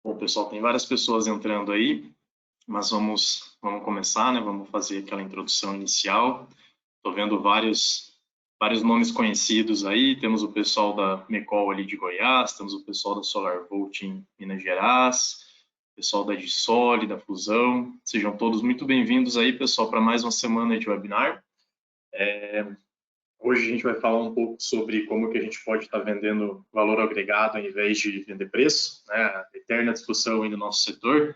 Bom, pessoal, tem várias pessoas entrando aí, mas vamos começar, né? Vamos fazer aquela introdução inicial. Estou vendo vários nomes conhecidos aí. Temos o pessoal da Mecol ali de Goiás, temos o pessoal da SolarVolt em Minas Gerais, o pessoal da Dissole, da Fusão. Sejam todos muito bem-vindos aí, pessoal, para mais uma semana de webinar. Hoje a gente vai falar um pouco sobre como que a gente pode estar vendendo valor agregado ao invés de vender preço, né? A eterna discussão aí no nosso setor.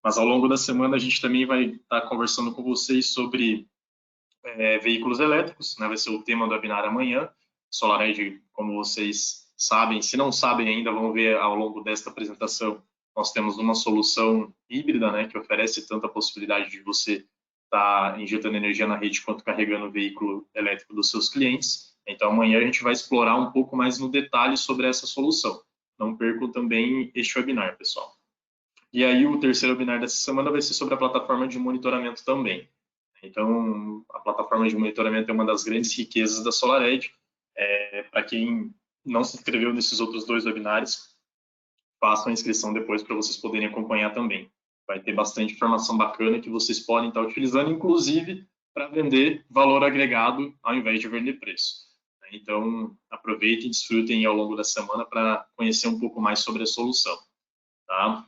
Mas ao longo da semana a gente também vai estar conversando com vocês sobre veículos elétricos, né? Vai ser o tema do webinar amanhã. SolarEdge, como vocês sabem, se não sabem ainda, vão ver ao longo desta apresentação, nós temos uma solução híbrida, né, que oferece tanta possibilidade de você estar injetando energia na rede quanto carregando o veículo elétrico dos seus clientes. Então amanhã a gente vai explorar um pouco mais no detalhe sobre essa solução. Não percam também este webinar, pessoal. E aí o terceiro webinar dessa semana vai ser sobre a plataforma de monitoramento também. Então, a plataforma de monitoramento é uma das grandes riquezas da SolarEdge. Para quem não se inscreveu nesses outros dois webinários, façam a inscrição depois para vocês poderem acompanhar também. Vai ter bastante informação bacana que vocês podem estar utilizando, inclusive para vender valor agregado ao invés de vender preço. Então, aproveitem e desfrutem ao longo da semana para conhecer um pouco mais sobre a solução. Tá?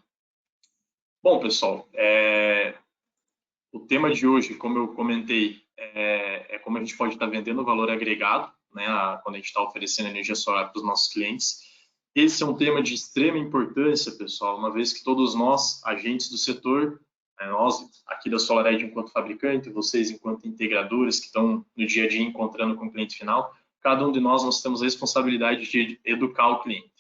Bom, pessoal, o tema de hoje, como eu comentei, é como a gente pode estar vendendo valor agregado, né, quando a gente está oferecendo energia solar para os nossos clientes. Esse é um tema de extrema importância, pessoal, uma vez que todos nós, agentes do setor, nós aqui da SolarEdge enquanto fabricante, vocês enquanto integradores que estão no dia a dia encontrando com o cliente final, cada um de nós temos a responsabilidade de educar o cliente.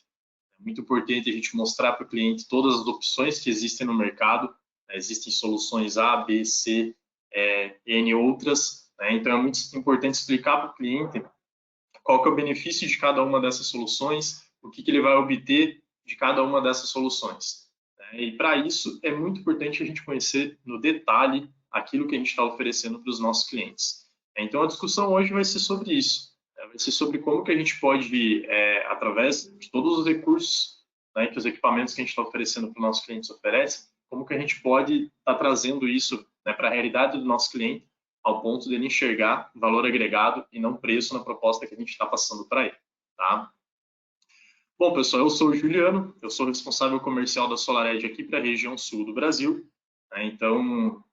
É muito importante a gente mostrar para o cliente todas as opções que existem no mercado. Existem soluções A, B, C, N outras. Então, é muito importante explicar para o cliente qual que é o benefício de cada uma dessas soluções, o que ele vai obter de cada uma dessas soluções. E para isso, é muito importante a gente conhecer no detalhe aquilo que a gente está oferecendo para os nossos clientes. Então, a discussão hoje vai ser sobre isso. Vai ser sobre como que a gente pode, através de todos os recursos, que os equipamentos que a gente está oferecendo para os nossos clientes oferecem, como que a gente pode estar trazendo isso para a realidade do nosso cliente, ao ponto de ele enxergar valor agregado e não preço na proposta que a gente está passando para ele. Tá? Bom, pessoal, eu sou o Juliano, eu sou responsável comercial da SolarEdge aqui para a região sul do Brasil. Então,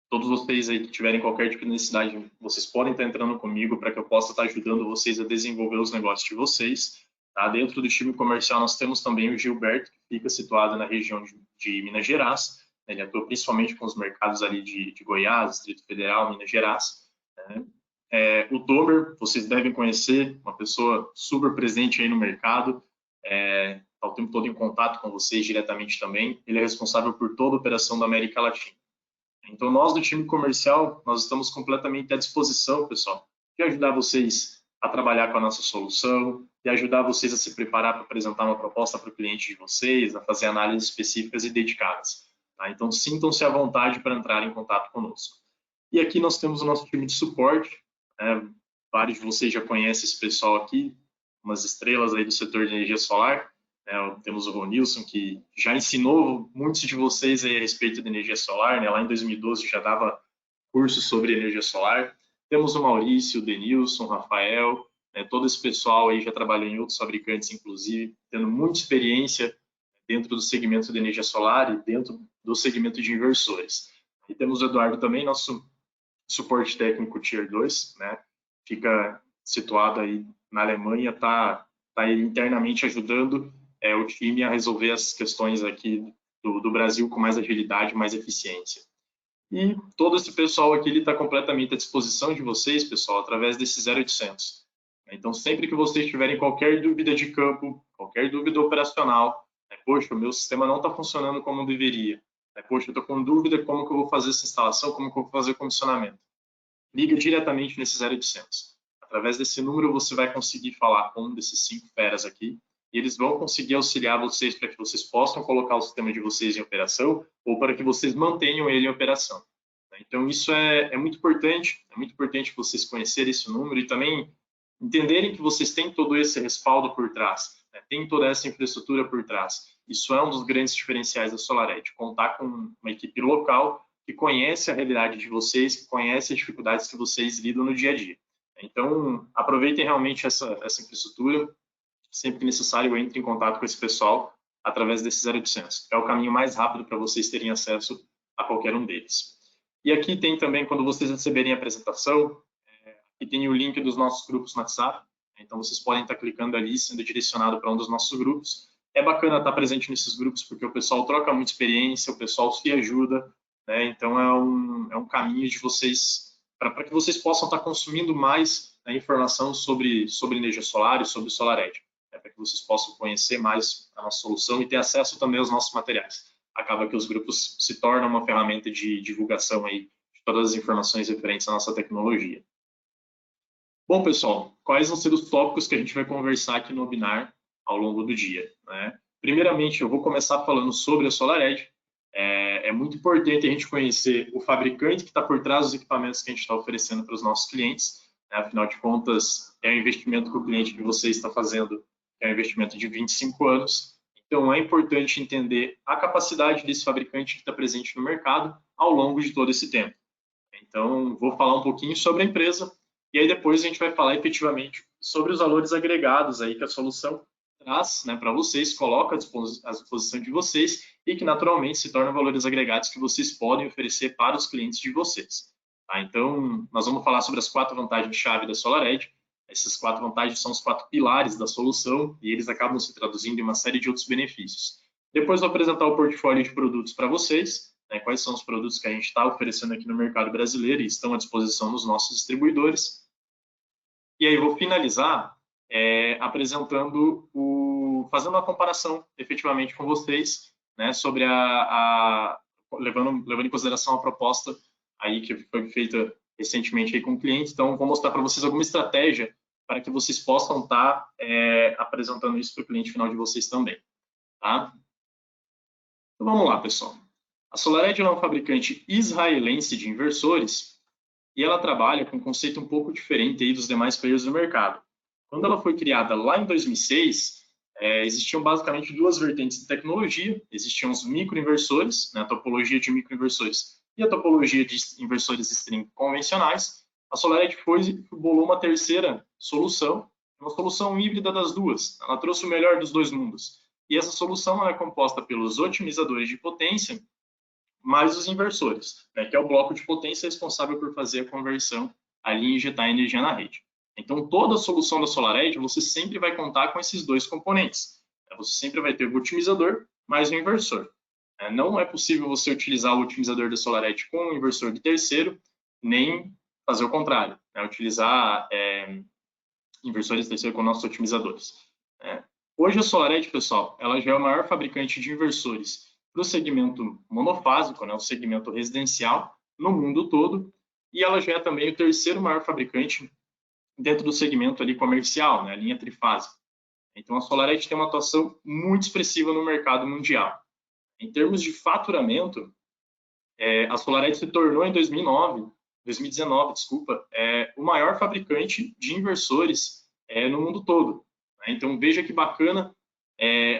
todos vocês aí que tiverem qualquer tipo de necessidade, vocês podem estar entrando comigo para que eu possa estar ajudando vocês a desenvolver os negócios de vocês. Tá? Dentro do time comercial, nós temos também o Gilberto, que fica situado na região de Minas Gerais. Ele atua principalmente com os mercados ali de Goiás, Distrito Federal, Minas Gerais. O Tomer, vocês devem conhecer, uma pessoa super presente aí no mercado, está o tempo todo em contato com vocês diretamente também. Ele é responsável por toda a operação da América Latina. Então, nós do time comercial, nós estamos completamente à disposição, pessoal, de ajudar vocês a trabalhar com a nossa solução, de ajudar vocês a se preparar para apresentar uma proposta para o cliente de vocês, a fazer análises específicas e dedicadas. Tá? Então, sintam-se à vontade para entrar em contato conosco. E aqui nós temos o nosso time de suporte. Vários de vocês já conhecem esse pessoal aqui, umas estrelas aí do setor de energia solar. Temos o Ronilson, que já ensinou muitos de vocês aí a respeito de energia solar. Lá em 2012 já dava curso sobre energia solar. Temos o Maurício, o Denilson, o Rafael, todo esse pessoal aí já trabalhou em outros fabricantes, inclusive, tendo muita experiência dentro do segmento de energia solar e dentro do segmento de inversores. E temos o Eduardo também, nosso suporte técnico Tier 2, fica situado aí na Alemanha, está internamente ajudando o time a resolver as questões aqui do Brasil com mais agilidade, mais eficiência. E todo esse pessoal aqui está completamente à disposição de vocês, pessoal, através desse 0800. Então, sempre que vocês tiverem qualquer dúvida de campo, qualquer dúvida operacional, poxa, o meu sistema não está funcionando como deveria, poxa, eu estou com dúvida como que eu vou fazer essa instalação, como que eu vou fazer o comissionamento. Liga diretamente nesse 0800. Através desse número, você vai conseguir falar com um desses 5 feras aqui, e eles vão conseguir auxiliar vocês para que vocês possam colocar o sistema de vocês em operação ou para que vocês mantenham ele em operação. Então, isso é muito importante que vocês conhecerem esse número e também entenderem que vocês têm todo esse respaldo por trás, tem toda essa infraestrutura por trás. Isso é um dos grandes diferenciais da SolarEdge, contar com uma equipe local que conhece a realidade de vocês, que conhece as dificuldades que vocês lidam no dia a dia. Então, aproveitem realmente essa infraestrutura. Sempre que necessário, entre em contato com esse pessoal através desse 0800. É o caminho mais rápido para vocês terem acesso a qualquer um deles. E aqui tem também, quando vocês receberem a apresentação, aqui tem o link dos nossos grupos no WhatsApp. Então, vocês podem estar clicando ali, sendo direcionado para um dos nossos grupos. É bacana estar presente nesses grupos, porque o pessoal troca muita experiência, o pessoal se ajuda, né? Então, é um caminho de vocês, para que vocês possam estar consumindo mais, né, informação sobre energia solar e sobre SolarEdge, né, para que vocês possam conhecer mais a nossa solução e ter acesso também aos nossos materiais. Acaba que os grupos se tornam uma ferramenta de divulgação aí de todas as informações referentes à nossa tecnologia. Bom, pessoal, quais vão ser os tópicos que a gente vai conversar aqui no webinar ao longo do dia, né? Primeiramente, eu vou começar falando sobre a SolarEdge. É muito importante a gente conhecer o fabricante que está por trás dos equipamentos que a gente está oferecendo para os nossos clientes, né? Afinal de contas, é um investimento que o cliente de vocês está fazendo, é um investimento de 25 anos. Então, é importante entender a capacidade desse fabricante que está presente no mercado ao longo de todo esse tempo. Então, vou falar um pouquinho sobre a empresa e aí depois a gente vai falar efetivamente sobre os valores agregados aí que a solução traz, né, para vocês, coloca à disposição de vocês e que naturalmente se tornam valores agregados que vocês podem oferecer para os clientes de vocês. Tá? Então, nós vamos falar sobre as 4 vantagens-chave da SolarEdge. Essas 4 vantagens são os 4 pilares da solução e eles acabam se traduzindo em uma série de outros benefícios. Depois vou apresentar o portfólio de produtos para vocês, né, quais são os produtos que a gente está oferecendo aqui no mercado brasileiro e estão à disposição dos nossos distribuidores. E aí vou finalizar apresentando fazendo uma comparação efetivamente com vocês, né, sobre levando em consideração a proposta aí que foi feita recentemente aí com o cliente. Então, vou mostrar para vocês alguma estratégia para que vocês possam estar apresentando isso para o cliente final de vocês também, tá? Então, vamos lá, pessoal. A SolarEdge é um fabricante israelense de inversores e ela trabalha com um conceito um pouco diferente aí dos demais players do mercado. Quando ela foi criada lá em 2006, existiam basicamente 2 vertentes de tecnologia. Existiam os microinversores, né, a topologia de microinversores e a topologia de inversores string convencionais. A SolarEdge bolou uma terceira solução, uma solução híbrida das duas. Ela trouxe o melhor dos 2 mundos. E essa solução é composta pelos otimizadores de potência mais os inversores, né, que é o bloco de potência responsável por fazer a conversão ali e injetar energia na rede. Então, toda a solução da SolarEdge, você sempre vai contar com esses 2 componentes. Você sempre vai ter o otimizador mais o inversor. Não é possível você utilizar o otimizador da SolarEdge com um inversor de terceiro, nem fazer o contrário, né, utilizar inversores de terceiro com nossos otimizadores. Hoje a SolarEdge, pessoal, ela já é o maior fabricante de inversores para o segmento monofásico, né, o segmento residencial, no mundo todo, e ela já é também o terceiro maior fabricante dentro do segmento ali comercial, né, a linha trifásica. Então, a SolarEdge tem uma atuação muito expressiva no mercado mundial. Em termos de faturamento, a SolarEdge se tornou em 2019, o maior fabricante de inversores no mundo todo. Então, veja que bacana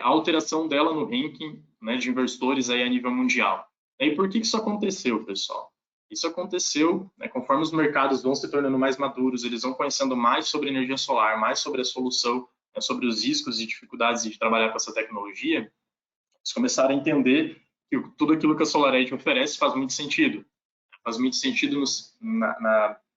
a alteração dela no ranking, né, de inversores aí a nível mundial. E por que isso aconteceu, pessoal? Isso aconteceu, né, conforme os mercados vão se tornando mais maduros, eles vão conhecendo mais sobre energia solar, mais sobre a solução, né, sobre os riscos e dificuldades de trabalhar com essa tecnologia, eles começaram a entender que tudo aquilo que a SolarEdge oferece faz muito sentido. Faz muito sentido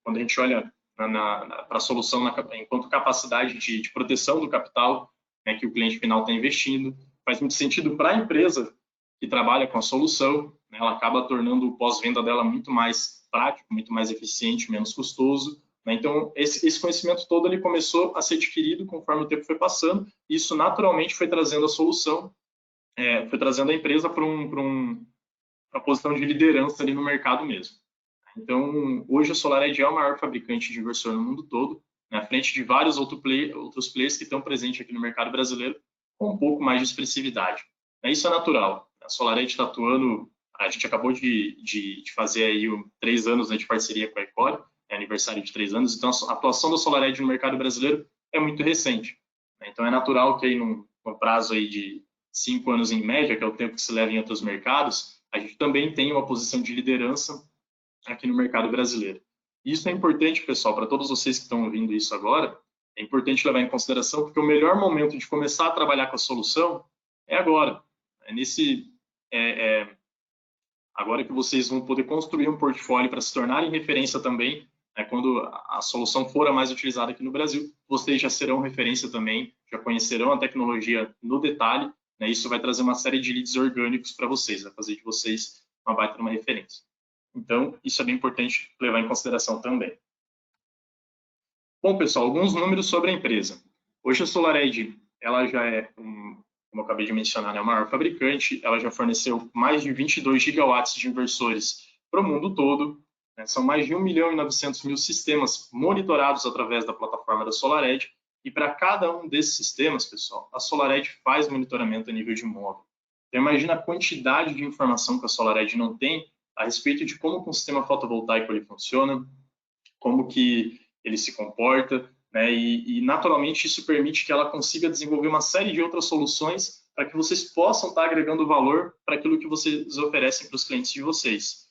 quando a gente olha para a solução enquanto capacidade de proteção do capital, né, que o cliente final está investindo. Faz muito sentido para a empresa que trabalha com a solução, né, ela acaba tornando o pós-venda dela muito mais prático, muito mais eficiente, menos custoso. Né? Então, esse conhecimento todo ele começou a ser adquirido conforme o tempo foi passando, e isso naturalmente foi trazendo a solução, foi trazendo a empresa para uma posição de liderança ali no mercado mesmo. Então, hoje a SolarEdge é o maior fabricante de inversor no mundo todo, na frente de vários outros players que estão presentes aqui no mercado brasileiro, com um pouco mais de expressividade. Isso é natural. A SolarEdge está atuando, a gente acabou de fazer aí 3 anos, né, de parceria com a Ecore, aniversário de 3 anos, então a atuação da SolarEdge no mercado brasileiro é muito recente. Então, é natural que aí num prazo aí de 5 anos em média, que é o tempo que se leva em outros mercados, a gente também tem uma posição de liderança aqui no mercado brasileiro. Isso é importante, pessoal, para todos vocês que estão ouvindo isso agora, é importante levar em consideração, porque o melhor momento de começar a trabalhar com a solução é agora. Agora que vocês vão poder construir um portfólio para se tornarem referência também, quando a solução for a mais utilizada aqui no Brasil, vocês já serão referência também, já conhecerão a tecnologia no detalhe, né? Isso vai trazer uma série de leads orgânicos para vocês, vai fazer de vocês uma baita de uma referência. Então, isso é bem importante levar em consideração também. Bom, pessoal, alguns números sobre a empresa. Hoje a SolarEdge, ela já é, como eu acabei de mencionar, a maior fabricante, ela já forneceu mais de 22 gigawatts de inversores para o mundo todo, né? São mais de 1.900.000 sistemas monitorados através da plataforma da SolarEdge, e para cada um desses sistemas, pessoal, a SolarEdge faz monitoramento a nível de móvel. Então, imagina a quantidade de informação que a SolarEdge não tem a respeito de como um sistema fotovoltaico ele funciona, como que ele se comporta, né? E naturalmente isso permite que ela consiga desenvolver uma série de outras soluções para que vocês possam estar agregando valor para aquilo que vocês oferecem para os clientes de vocês.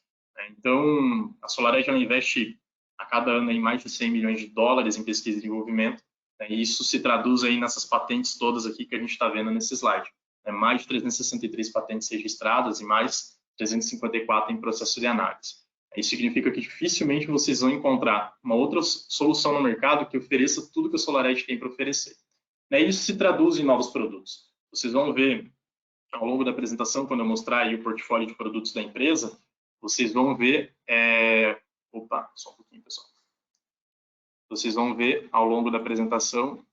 Então, a SolarEdge ela investe a cada ano em mais de 100 milhões de dólares em pesquisa e desenvolvimento, né? E isso se traduz aí nessas patentes todas aqui que a gente está vendo nesse slide. Mais de 363 patentes registradas e mais 354 em processo de análise. Isso significa que dificilmente vocês vão encontrar uma outra solução no mercado que ofereça tudo que a SolarEdge tem para oferecer. Isso se traduz em novos produtos. Vocês vão ver ao longo da apresentação, quando eu mostrar aí o portfólio de produtos da empresa, vocês vão ver... Opa, só um pouquinho, pessoal. Vocês vão ver ao longo da apresentação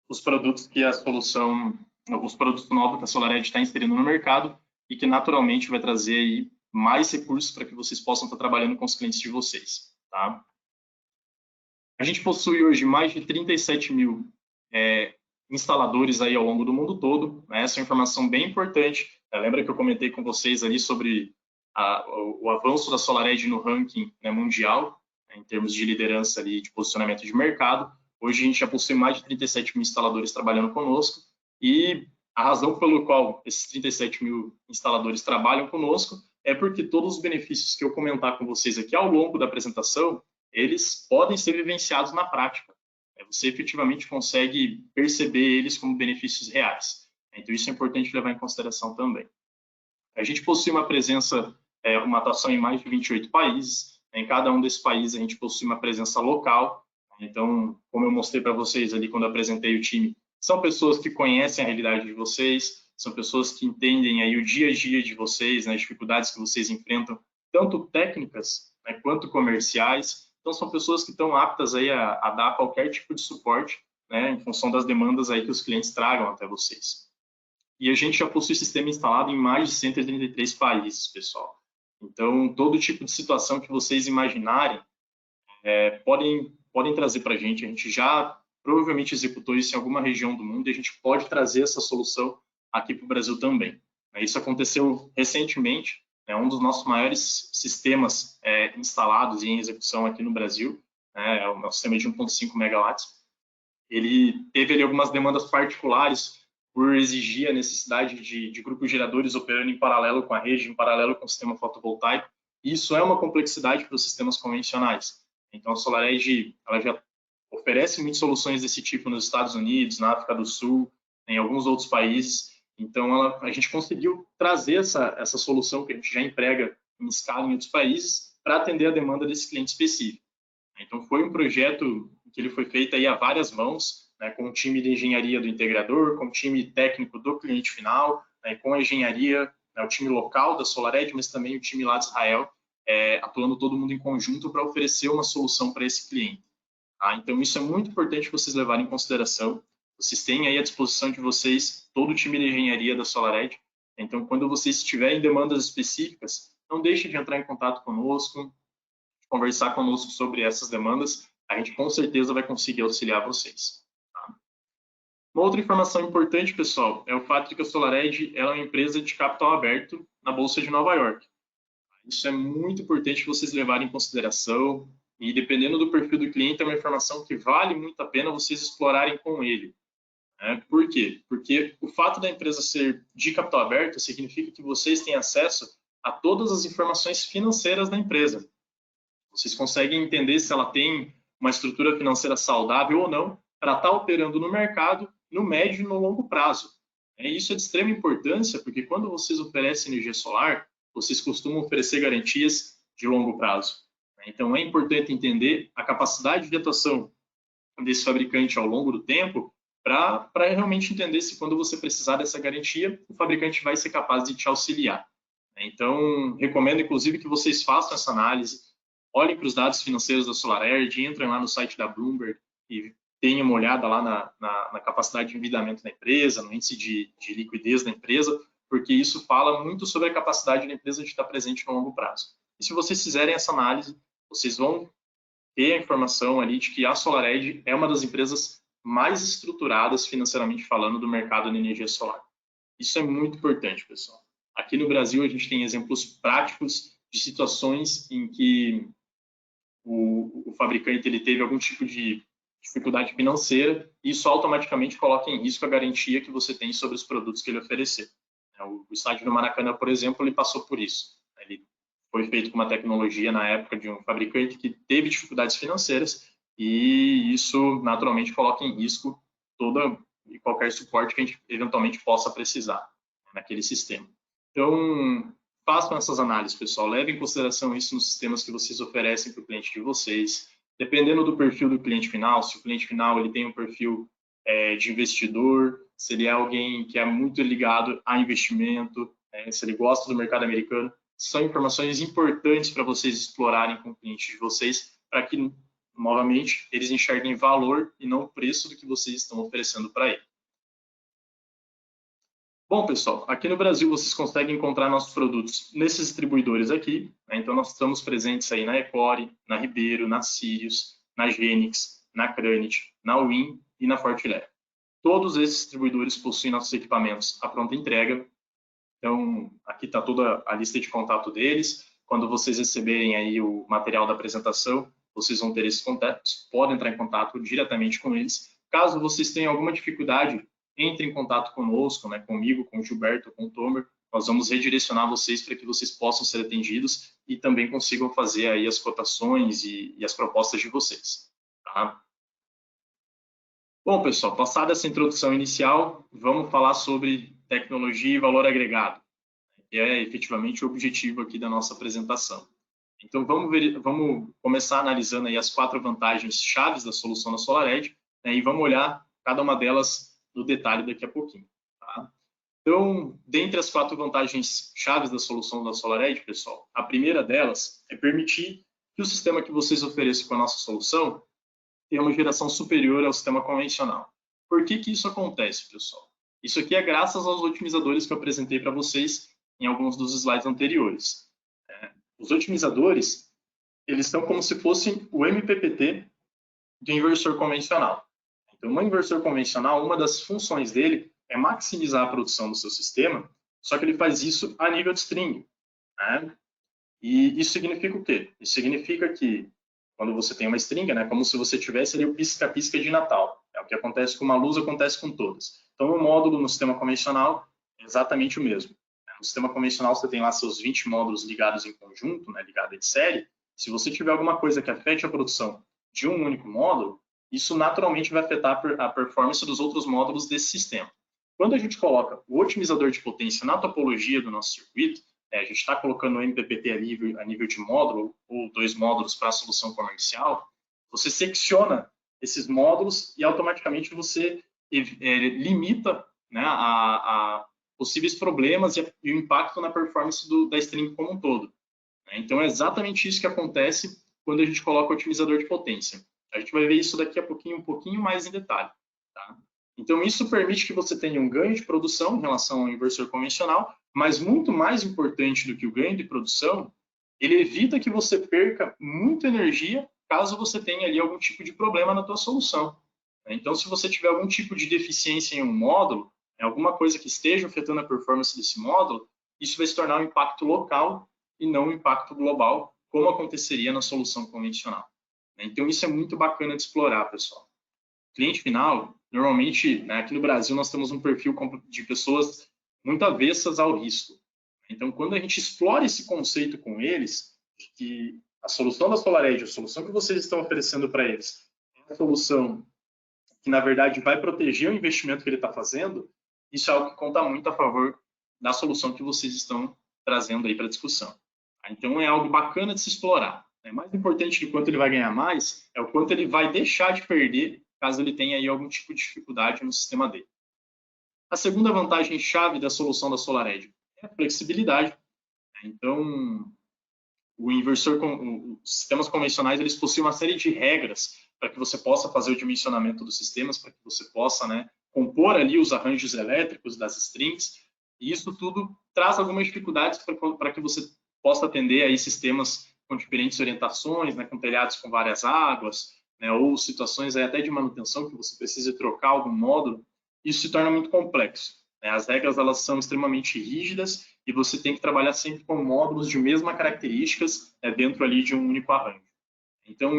os produtos que a solução, os produtos novos que a SolarEdge está inserindo no mercado e que naturalmente vai trazer aí mais recursos para que vocês possam estar trabalhando com os clientes de vocês, tá? A gente possui hoje mais de 37 mil instaladores aí ao longo do mundo todo, né? Essa é uma informação bem importante. Lembra que eu comentei com vocês ali sobre o avanço da SolarEdge no ranking, né, mundial, né, em termos de liderança ali, de posicionamento de mercado. Hoje a gente já possui mais de 37 mil instaladores trabalhando conosco e a razão pelo qual esses 37 mil instaladores trabalham conosco é porque todos os benefícios que eu comentar com vocês aqui ao longo da apresentação, eles podem ser vivenciados na prática. Você efetivamente consegue perceber eles como benefícios reais. Então, isso é importante levar em consideração também. A gente possui uma presença, uma atuação em mais de 28 países. Em cada um desses países, a gente possui uma presença local. Então, como eu mostrei para vocês ali quando eu apresentei o time, são pessoas que conhecem a realidade de vocês, são pessoas que entendem aí o dia a dia de vocês, né, as dificuldades que vocês enfrentam, tanto técnicas, né, quanto comerciais. Então, são pessoas que estão aptas aí a dar qualquer tipo de suporte, né, em função das demandas aí que os clientes tragam até vocês. E a gente já possui sistema instalado em mais de 133 países, pessoal. Então, todo tipo de situação que vocês imaginarem, podem trazer para a gente já provavelmente executou isso em alguma região do mundo e a gente pode trazer essa solução aqui para o Brasil também. Isso aconteceu recentemente, um dos nossos maiores sistemas instalados e em execução aqui no Brasil, é o sistema de 1.5 megawatts. Ele teve ali algumas demandas particulares por exigir a necessidade de grupos geradores operando em paralelo com a rede, em paralelo com o sistema fotovoltaico. E isso é uma complexidade para os sistemas convencionais. Então, a SolarEdge ela já oferece muitas soluções desse tipo nos Estados Unidos, na África do Sul, em alguns outros países. Então, a gente conseguiu trazer essa solução que a gente já emprega em escala em outros países para atender a demanda desse cliente específico. Então, foi um projeto que ele foi feito aí a várias mãos, né, com o time de engenharia do integrador, com o time técnico do cliente final, né, com a engenharia, né, o time local da SolarEdge, mas também o time lá de Israel, atuando todo mundo em conjunto para oferecer uma solução para esse cliente. Tá? Então, isso é muito importante vocês levarem em consideração. Vocês têm aí à disposição de vocês todo o time de engenharia da SolarEdge. Então, quando vocês tiverem demandas específicas, não deixem de entrar em contato conosco, conversar conosco sobre essas demandas. A gente com certeza vai conseguir auxiliar vocês. Tá? Uma outra informação importante, pessoal, é o fato de que a SolarEdge é uma empresa de capital aberto na Bolsa de Nova York. Isso é muito importante vocês levarem em consideração e, dependendo do perfil do cliente, é uma informação que vale muito a pena vocês explorarem com ele. Por quê? Porque o fato da empresa ser de capital aberto significa que vocês têm acesso a todas as informações financeiras da empresa. Vocês conseguem entender se ela tem uma estrutura financeira saudável ou não para estar operando no mercado no médio e no longo prazo. Isso é de extrema importância, porque quando vocês oferecem energia solar, vocês costumam oferecer garantias de longo prazo. Então, é importante entender a capacidade de atuação desse fabricante ao longo do tempo para realmente entender se quando você precisar dessa garantia, o fabricante vai ser capaz de te auxiliar. Então, recomendo, inclusive, que vocês façam essa análise, olhem para os dados financeiros da SolarEdge, entrem lá no site da Bloomberg e tenham uma olhada lá na capacidade de endividamento da empresa, no índice de liquidez da empresa, porque isso fala muito sobre a capacidade da empresa de estar presente no longo prazo. E se vocês fizerem essa análise, vocês vão ter a informação ali de que a SolarEdge é uma das empresas mais estruturadas financeiramente falando do mercado de energia solar. Isso é muito importante, pessoal. Aqui no Brasil, a gente tem exemplos práticos de situações em que o fabricante ele teve algum tipo de dificuldade financeira e isso automaticamente coloca em risco a garantia que você tem sobre os produtos que ele oferecer. O estádio do Maracanã, por exemplo, ele passou por isso. Ele foi feito com uma tecnologia na época de um fabricante que teve dificuldades financeiras e isso naturalmente coloca em risco toda e qualquer suporte que a gente eventualmente possa precisar naquele sistema. Então, façam essas análises, pessoal. Levem em consideração isso nos sistemas que vocês oferecem para o cliente de vocês. Dependendo do perfil do cliente final, se o cliente final ele tem um perfil de investidor, se ele é alguém que é muito ligado a investimento, se ele gosta do mercado americano, são informações importantes para vocês explorarem com o cliente de vocês, para que, novamente, eles enxerguem valor e não o preço do que vocês estão oferecendo para ele. Bom, pessoal, aqui no Brasil vocês conseguem encontrar nossos produtos nesses distribuidores aqui. Então, nós estamos presentes aí na Ecore, na Ribeiro, na Sirius, na Genix, na Cranit, na Win e na Fortilec. Todos esses distribuidores possuem nossos equipamentos à pronta entrega. Então, aqui está toda a lista de contato deles. Quando vocês receberem aí o material da apresentação, vocês vão ter esses contatos, podem entrar em contato diretamente com eles. Caso vocês tenham alguma dificuldade, entre em contato conosco, comigo, com o Gilberto, com o Tomer. Nós vamos redirecionar vocês para que vocês possam ser atendidos e também consigam fazer aí as cotações e as propostas de vocês. Tá? Bom, pessoal, passada essa introdução inicial, vamos falar sobre tecnologia e valor agregado, que é efetivamente o objetivo aqui da nossa apresentação. Então, vamos começar analisando aí as 4 vantagens chaves da solução da SolarEdge, e vamos olhar cada uma delas no detalhe daqui a pouquinho. Tá? Então, dentre as 4 vantagens chaves da solução da SolarEdge, pessoal, a primeira delas é permitir que o sistema que vocês ofereçam com a nossa solução tenha uma geração superior ao sistema convencional. Por que isso acontece, pessoal? Isso aqui é graças aos otimizadores que eu apresentei para vocês em alguns dos slides anteriores. Os otimizadores, eles estão como se fossem o MPPT do inversor convencional. Então, um inversor convencional, uma das funções dele é maximizar a produção do seu sistema, só que ele faz isso a nível de string. E isso significa o quê? Isso significa que quando você tem uma string, como se você tivesse ali o pisca-pisca de Natal. O que acontece com uma luz, acontece com todas. Então, o módulo no sistema convencional é exatamente o mesmo. No sistema convencional, você tem lá seus 20 módulos ligados em conjunto, ligados em série. Se você tiver alguma coisa que afete a produção de um único módulo, isso naturalmente vai afetar a performance dos outros módulos desse sistema. Quando a gente coloca o otimizador de potência na topologia do nosso circuito, a gente está colocando o MPPT a nível de módulo, ou 2 módulos para a solução comercial, você secciona esses módulos e automaticamente você limita a possíveis problemas e o impacto na performance da string como um todo. Então, é exatamente isso que acontece quando a gente coloca o otimizador de potência. A gente vai ver isso daqui a pouquinho, um pouquinho mais em detalhe. Tá? Então, isso permite que você tenha um ganho de produção em relação ao inversor convencional, mas muito mais importante do que o ganho de produção, ele evita que você perca muita energia caso você tenha ali algum tipo de problema na tua solução. Então, se você tiver algum tipo de deficiência em um módulo, alguma coisa que esteja afetando a performance desse módulo, isso vai se tornar um impacto local e não um impacto global, como aconteceria na solução convencional. Então, isso é muito bacana de explorar, pessoal. O cliente final, normalmente, né, aqui no Brasil, nós temos um perfil de pessoas muito avessas ao risco. Então, quando a gente explora esse conceito com eles, que a solução da SolarEdge, a solução que vocês estão oferecendo para eles, é a solução que, na verdade, vai proteger o investimento que ele está fazendo, isso é algo que conta muito a favor da solução que vocês estão trazendo aí para a discussão. Então, é algo bacana de se explorar. Mais importante do quanto ele vai ganhar mais é o quanto ele vai deixar de perder caso ele tenha aí algum tipo de dificuldade no sistema dele. A segunda vantagem-chave da solução da SolarEdge é a flexibilidade. Então, os sistemas convencionais, eles possuem uma série de regras para que você possa fazer o dimensionamento dos sistemas, para que você possa, né, compor ali os arranjos elétricos das strings, e isso tudo traz algumas dificuldades para que você possa atender aí sistemas com diferentes orientações, né, com telhados com várias águas, né, ou situações aí até de manutenção que você precisa trocar algum módulo. Isso se torna muito complexo. As regras, elas são extremamente rígidas e você tem que trabalhar sempre com módulos de mesmas características dentro ali de um único arranjo. Então,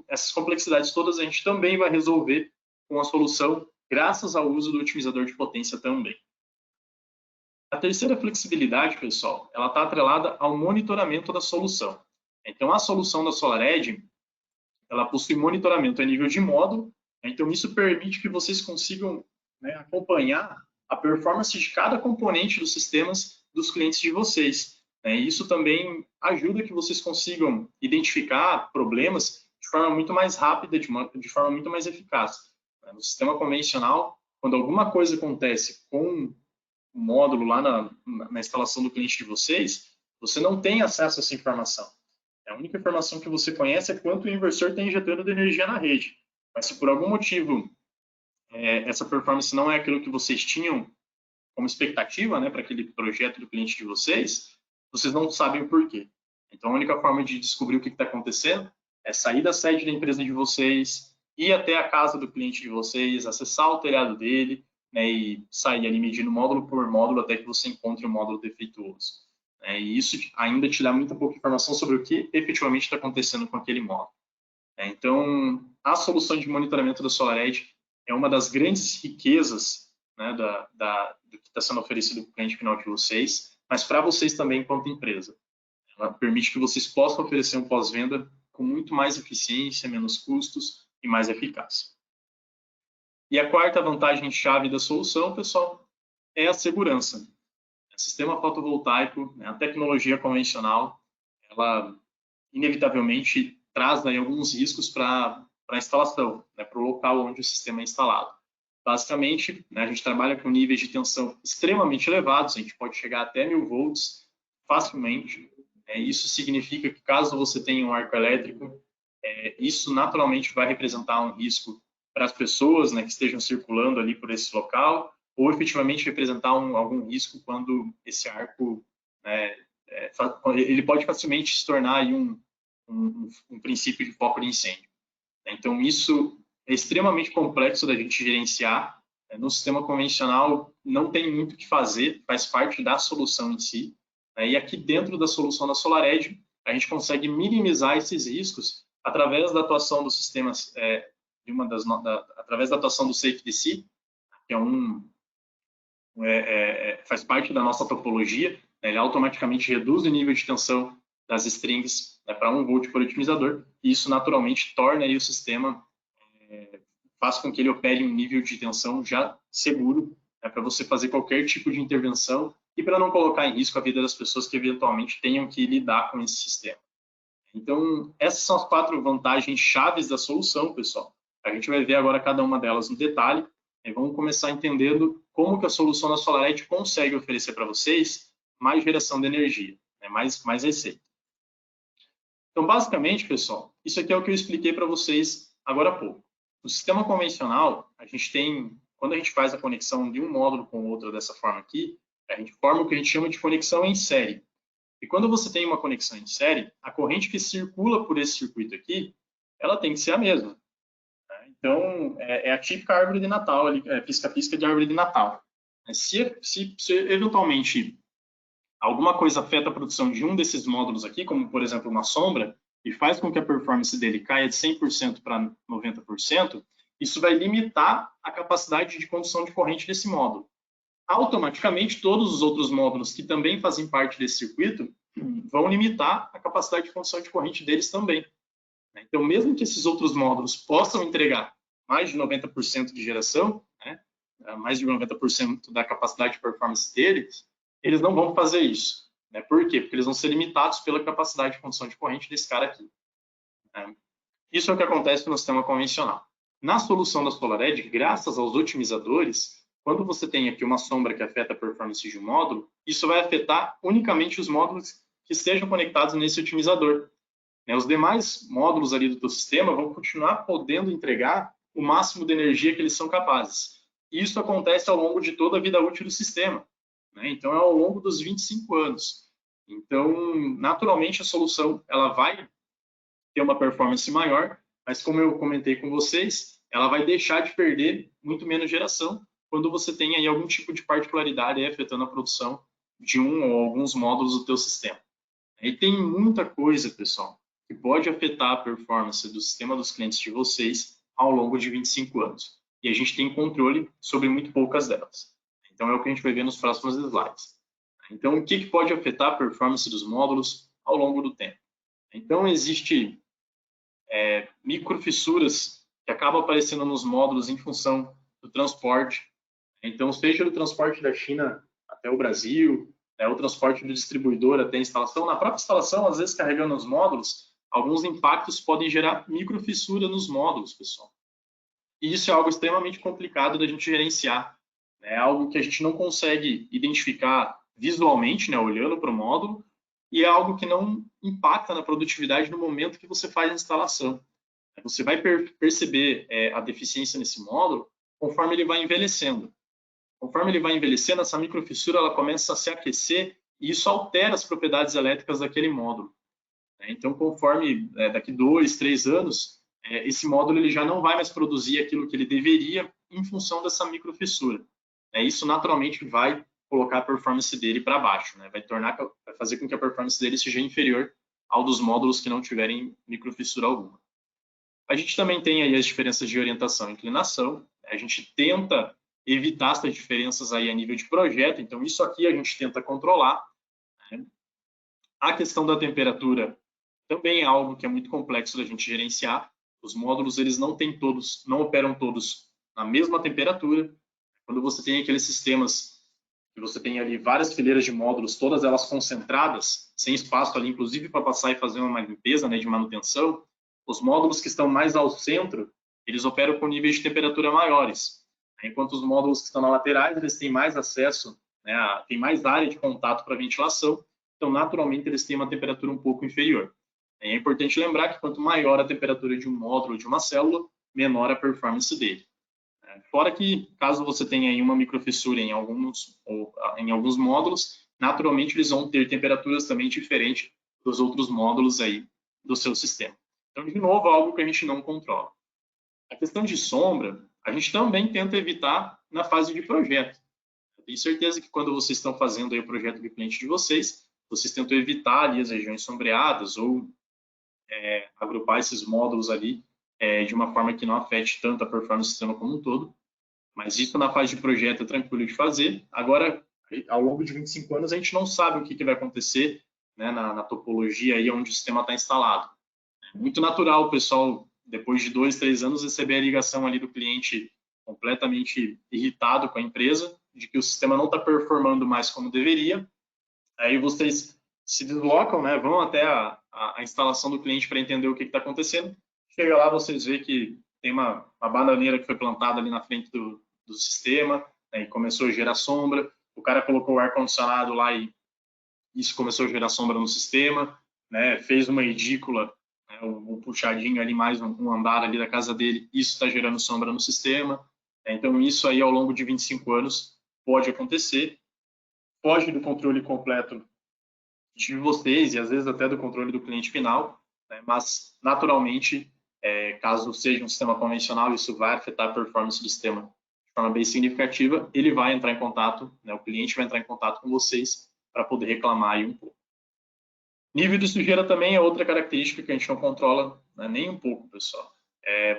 essas complexidades todas a gente também vai resolver com a solução, graças ao uso do otimizador de potência também. A terceira flexibilidade, pessoal, ela está atrelada ao monitoramento da solução. Então, a solução da SolarEdge, ela possui monitoramento a nível de módulo, então isso permite que vocês consigam, né, acompanhar a performance de cada componente dos sistemas dos clientes de vocês. Isso também ajuda que vocês consigam identificar problemas de forma muito mais rápida, de forma muito mais eficaz. No sistema convencional, quando alguma coisa acontece com o módulo lá na instalação do cliente de vocês, você não tem acesso a essa informação. A única informação que você conhece é quanto o inversor está injetando de energia na rede. Mas se por algum motivo essa performance não é aquilo que vocês tinham como expectativa, né, para aquele projeto do cliente de vocês, vocês não sabem o porquê. Então, a única forma de descobrir o que está acontecendo é sair da sede da empresa de vocês, ir até a casa do cliente de vocês, acessar o telhado dele, né, e sair ali medindo módulo por módulo até que você encontre um módulo defeituoso. E isso ainda te dá muita pouca informação sobre o que efetivamente está acontecendo com aquele módulo. Então, a solução de monitoramento da SolarEdge é uma das grandes riquezas, né, do que está sendo oferecido para o cliente final de vocês, mas para vocês também enquanto empresa. Ela permite que vocês possam oferecer um pós-venda com muito mais eficiência, menos custos e mais eficaz. E a quarta vantagem-chave da solução, pessoal, é a segurança. O sistema fotovoltaico, a tecnologia convencional, ela inevitavelmente traz daí alguns riscos para a instalação, né, para o local onde o sistema é instalado. Basicamente, né, a gente trabalha com níveis de tensão extremamente elevados, a gente pode chegar até 1000 volts facilmente. Isso significa que caso você tenha um arco elétrico, isso naturalmente vai representar um risco para as pessoas, né, que estejam circulando ali por esse local, ou efetivamente representar algum risco quando esse arco, né, ele pode facilmente se tornar aí um princípio de foco de incêndio. Então, isso é extremamente complexo da gente gerenciar. No sistema convencional, não tem muito o que fazer, faz parte da solução em si. E aqui dentro da solução da SolarEdge, a gente consegue minimizar esses riscos através da atuação dos sistemas, através da atuação do SafeDC, que faz parte da nossa topologia. Ele automaticamente reduz o nível de tensão das strings, né, para 1 volt por otimizador, e isso naturalmente torna aí o sistema, faz com que ele opere um nível de tensão já seguro, né, para você fazer qualquer tipo de intervenção e para não colocar em risco a vida das pessoas que eventualmente tenham que lidar com esse sistema. Então, essas são as 4 vantagens chaves da solução, pessoal. A gente vai ver agora cada uma delas no detalhe, e vamos começar entendendo como que a solução da SolarEdge consegue oferecer para vocês mais geração de energia, né, mais receita. Então, basicamente, pessoal, isso aqui é o que eu expliquei para vocês agora há pouco. No sistema convencional, a gente tem, quando a gente faz a conexão de um módulo com o outro dessa forma aqui, a gente forma o que a gente chama de conexão em série. E quando você tem uma conexão em série, a corrente que circula por esse circuito aqui, ela tem que ser a mesma. Então, é a típica árvore de Natal, pisca-pisca de árvore de Natal. Se eventualmente alguma coisa afeta a produção de um desses módulos aqui, como, por exemplo, uma sombra, e faz com que a performance dele caia de 100% para 90%, isso vai limitar a capacidade de condução de corrente desse módulo. Automaticamente, todos os outros módulos que também fazem parte desse circuito vão limitar a capacidade de condução de corrente deles também. Então, mesmo que esses outros módulos possam entregar mais de 90% de geração, né, mais de 90% da capacidade de performance deles, eles não vão fazer isso. Né? Por quê? Porque eles vão ser limitados pela capacidade de condução de corrente desse cara aqui. Isso é o que acontece no sistema convencional. Na solução da SolarEdge, graças aos otimizadores, quando você tem aqui uma sombra que afeta a performance de um módulo, isso vai afetar unicamente os módulos que estejam conectados nesse otimizador. Os demais módulos ali do teu sistema vão continuar podendo entregar o máximo de energia que eles são capazes. E isso acontece ao longo de toda a vida útil do sistema. Então, é ao longo dos 25 anos. Então, naturalmente, a solução ela vai ter uma performance maior, mas como eu comentei com vocês, ela vai deixar de perder muito menos geração quando você tem aí algum tipo de particularidade afetando a produção de um ou alguns módulos do teu sistema. E tem muita coisa, pessoal, que pode afetar a performance do sistema dos clientes de vocês ao longo de 25 anos. E a gente tem controle sobre muito poucas delas. Então, é o que a gente vai ver nos próximos slides. Então, o que pode afetar a performance dos módulos ao longo do tempo? Então, existe microfissuras que acabam aparecendo nos módulos em função do transporte. Então, seja do transporte da China até o Brasil, o transporte do distribuidor até a instalação. Na própria instalação, às vezes, carregando os módulos, alguns impactos podem gerar microfissura nos módulos, pessoal. E isso é algo extremamente complicado da gente gerenciar. É algo que a gente não consegue identificar visualmente, olhando para o módulo, e é algo que não impacta na produtividade no momento que você faz a instalação. Você vai perceber a deficiência nesse módulo conforme ele vai envelhecendo. Conforme ele vai envelhecendo, essa microfissura ela começa a se aquecer e isso altera as propriedades elétricas daquele módulo. Então, conforme daqui 2, 3 anos, esse módulo ele já não vai mais produzir aquilo que ele deveria em função dessa microfissura. Isso naturalmente vai colocar a performance dele para baixo, vai fazer com que a performance dele seja inferior ao dos módulos que não tiverem microfissura alguma. A gente também tem aí as diferenças de orientação e inclinação. A gente tenta evitar essas diferenças aí a nível de projeto, então isso aqui a gente tenta controlar. A questão da temperatura também é algo que é muito complexo da gente gerenciar. Os módulos eles não operam todos na mesma temperatura. Quando você tem aqueles sistemas que você tem ali várias fileiras de módulos, todas elas concentradas, sem espaço ali, inclusive para passar e fazer uma limpeza de manutenção, os módulos que estão mais ao centro, eles operam com níveis de temperatura maiores. Enquanto os módulos que estão na laterais, eles têm mais acesso, tem mais área de contato para ventilação, então naturalmente eles têm uma temperatura um pouco inferior. É importante lembrar que quanto maior a temperatura de um módulo, de uma célula, menor a performance dele. Fora que, caso você tenha aí uma microfissura em alguns módulos, naturalmente eles vão ter temperaturas também diferentes dos outros módulos aí do seu sistema. Então, de novo, é algo que a gente não controla. A questão de sombra, a gente também tenta evitar na fase de projeto. Eu tenho certeza que quando vocês estão fazendo aí o projeto de cliente de vocês tentam evitar ali as regiões sombreadas ou agrupar esses módulos ali de uma forma que não afete tanto a performance do sistema como um todo. Mas isso na fase de projeto é tranquilo de fazer. Agora, ao longo de 25 anos, a gente não sabe o que vai acontecer na topologia aí onde o sistema está instalado. É muito natural o pessoal, depois de 2, 3 anos, receber a ligação ali do cliente completamente irritado com a empresa, de que o sistema não está performando mais como deveria. Aí vocês se deslocam, vão até a instalação do cliente para entender o que está acontecendo. Chega lá, vocês veem que tem uma bananeira que foi plantada ali na frente do sistema, e começou a gerar sombra. O cara colocou o ar-condicionado lá e isso começou a gerar sombra no sistema, fez uma edícula, um puxadinho ali, mais um andar ali da casa dele, isso está gerando sombra no sistema. Então, isso aí, ao longo de 25 anos, pode acontecer. Foge do controle completo de vocês e, às vezes, até do controle do cliente final, mas, naturalmente, caso seja um sistema convencional, isso vai afetar a performance do sistema de forma bem significativa, ele vai entrar em contato, o cliente vai entrar em contato com vocês para poder reclamar aí um pouco. Nível de sujeira também é outra característica que a gente não controla nem um pouco, pessoal.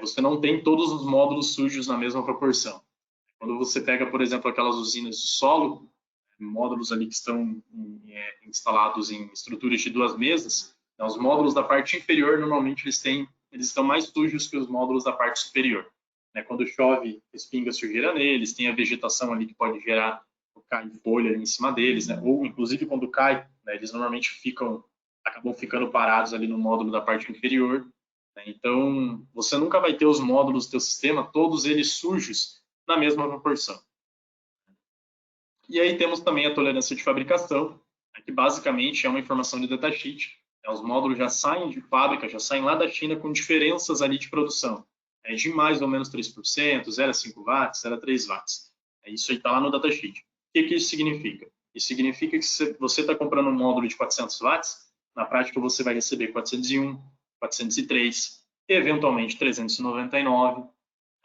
você não tem todos os módulos sujos na mesma proporção. Quando você pega, por exemplo, aquelas usinas de solo, módulos ali que estão instalados em estruturas de 2 mesas, então, os módulos da parte inferior, normalmente, eles estão mais sujos que os módulos da parte superior. Quando chove, respinga sujeira neles, tem a vegetação ali que pode gerar, cai folha ali em cima deles, ou inclusive quando cai, eles normalmente acabam ficando parados ali no módulo da parte inferior. Então, você nunca vai ter os módulos do seu sistema, todos eles sujos, na mesma proporção. E aí temos também a tolerância de fabricação, que basicamente é uma informação de datasheet. Os módulos já saem de fábrica, já saem lá da China com diferenças ali de produção, de mais ou menos 3%, 0,5 watts, 0,3 watts. Isso aí está lá no datasheet. O que isso significa? Isso significa que se você está comprando um módulo de 400 watts, na prática você vai receber 401, 403, eventualmente 399.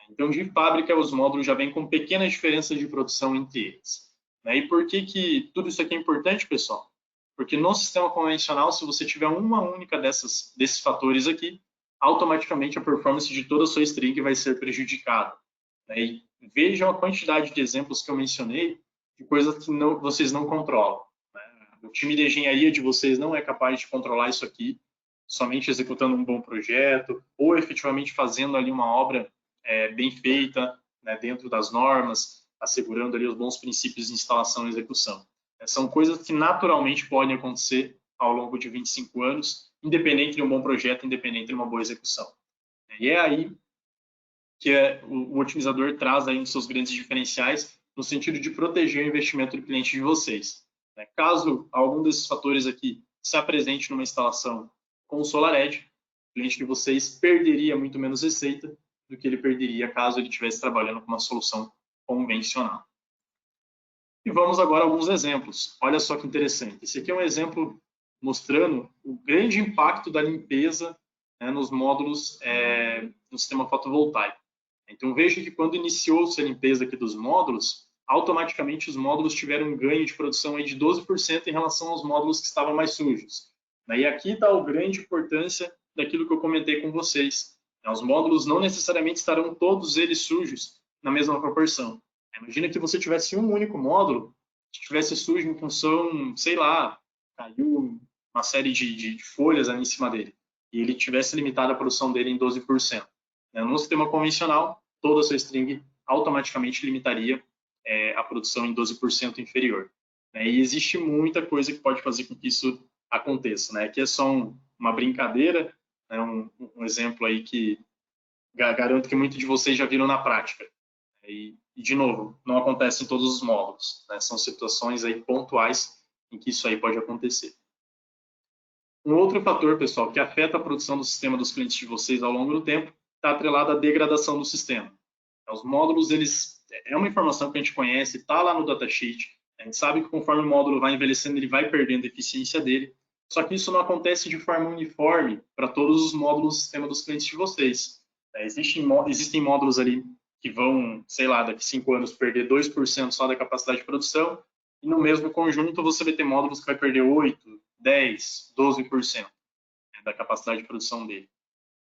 Então, de fábrica, os módulos já vêm com pequenas diferenças de produção entre eles. E por que tudo isso aqui é importante, pessoal? Porque no sistema convencional, se você tiver uma única desses fatores aqui, automaticamente a performance de toda a sua string vai ser prejudicada. E vejam a quantidade de exemplos que eu mencionei de coisas que vocês não controlam. O time de engenharia de vocês não é capaz de controlar isso aqui, somente executando um bom projeto ou efetivamente fazendo ali uma obra bem feita, dentro das normas, assegurando ali os bons princípios de instalação e execução. São coisas que naturalmente podem acontecer ao longo de 25 anos, independente de um bom projeto, independente de uma boa execução. E é aí que o otimizador traz aí um dos seus grandes diferenciais no sentido de proteger o investimento do cliente de vocês. Caso algum desses fatores aqui se apresente numa instalação com o SolarEdge, o cliente de vocês perderia muito menos receita do que ele perderia caso ele estivesse trabalhando com uma solução convencional. E vamos agora a alguns exemplos. Olha só que interessante. Esse aqui é um exemplo mostrando o grande impacto da limpeza nos módulos do sistema fotovoltaico. Então, veja que quando iniciou-se a limpeza aqui dos módulos, automaticamente os módulos tiveram um ganho de produção aí de 12% em relação aos módulos que estavam mais sujos. E aqui está a grande importância daquilo que eu comentei com vocês. Os módulos não necessariamente estarão todos eles sujos na mesma proporção. Imagina que você tivesse um único módulo que estivesse sujo em função, sei lá, caiu uma série de folhas ali em cima dele e ele tivesse limitado a produção dele em 12%. No sistema convencional, toda a sua string automaticamente limitaria a produção em 12% inferior. E existe muita coisa que pode fazer com que isso aconteça. Aqui é só uma brincadeira, um exemplo aí que garanto que muitos de vocês já viram na prática. E, de novo, não acontece em todos os módulos. São situações aí pontuais em que isso aí pode acontecer. Um outro fator, pessoal, que afeta a produção do sistema dos clientes de vocês ao longo do tempo está atrelado à degradação do sistema. Os módulos, é uma informação que a gente conhece, está lá no datasheet. A gente sabe que conforme o módulo vai envelhecendo, ele vai perdendo a eficiência dele. Só que isso não acontece de forma uniforme para todos os módulos do sistema dos clientes de vocês. Existem módulos ali que vão, sei lá, daqui a 5 anos perder 2% só da capacidade de produção, e no mesmo conjunto você vai ter módulos que vai perder 8%, 10%, 12% da capacidade de produção dele.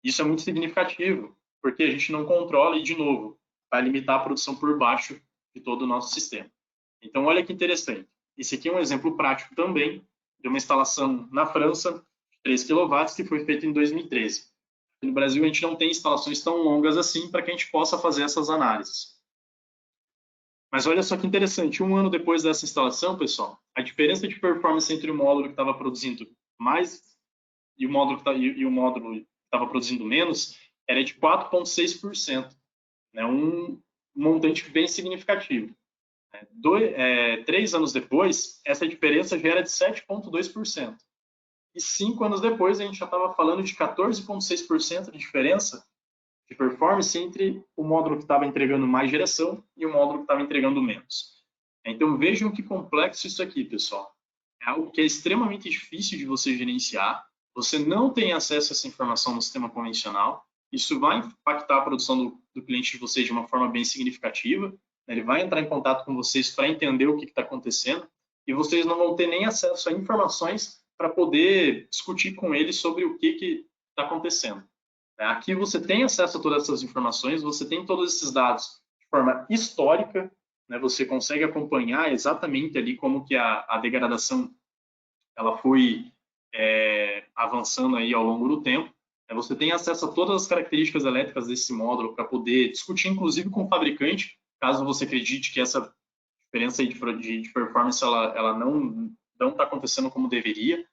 Isso é muito significativo, porque a gente não controla e, de novo, vai limitar a produção por baixo de todo o nosso sistema. Então, olha que interessante. Esse aqui é um exemplo prático também de uma instalação na França, de 3 kW, que foi feita em 2013. No Brasil, a gente não tem instalações tão longas assim para que a gente possa fazer essas análises. Mas olha só que interessante, 1 ano depois dessa instalação, pessoal, a diferença de performance entre o módulo que estava produzindo mais e o módulo que estava produzindo menos era de 4,6%. Um montante bem significativo. 3 anos depois, essa diferença já era de 7,2%. E 5 anos depois, a gente já estava falando de 14,6% de diferença de performance entre o módulo que estava entregando mais geração e o módulo que estava entregando menos. Então, vejam que complexo isso aqui, pessoal. É algo que é extremamente difícil de você gerenciar. Você não tem acesso a essa informação no sistema convencional. Isso vai impactar a produção do cliente de vocês de uma forma bem significativa. Ele vai entrar em contato com vocês para entender o que está acontecendo e vocês não vão ter nem acesso a informações para poder discutir com ele sobre o que está acontecendo. Aqui você tem acesso a todas essas informações, você tem todos esses dados de forma histórica, né? Você consegue acompanhar exatamente ali como que a degradação ela foi avançando aí ao longo do tempo. Você tem acesso a todas as características elétricas desse módulo para poder discutir, inclusive, com o fabricante, caso você acredite que essa diferença de performance ela não está acontecendo como deveria.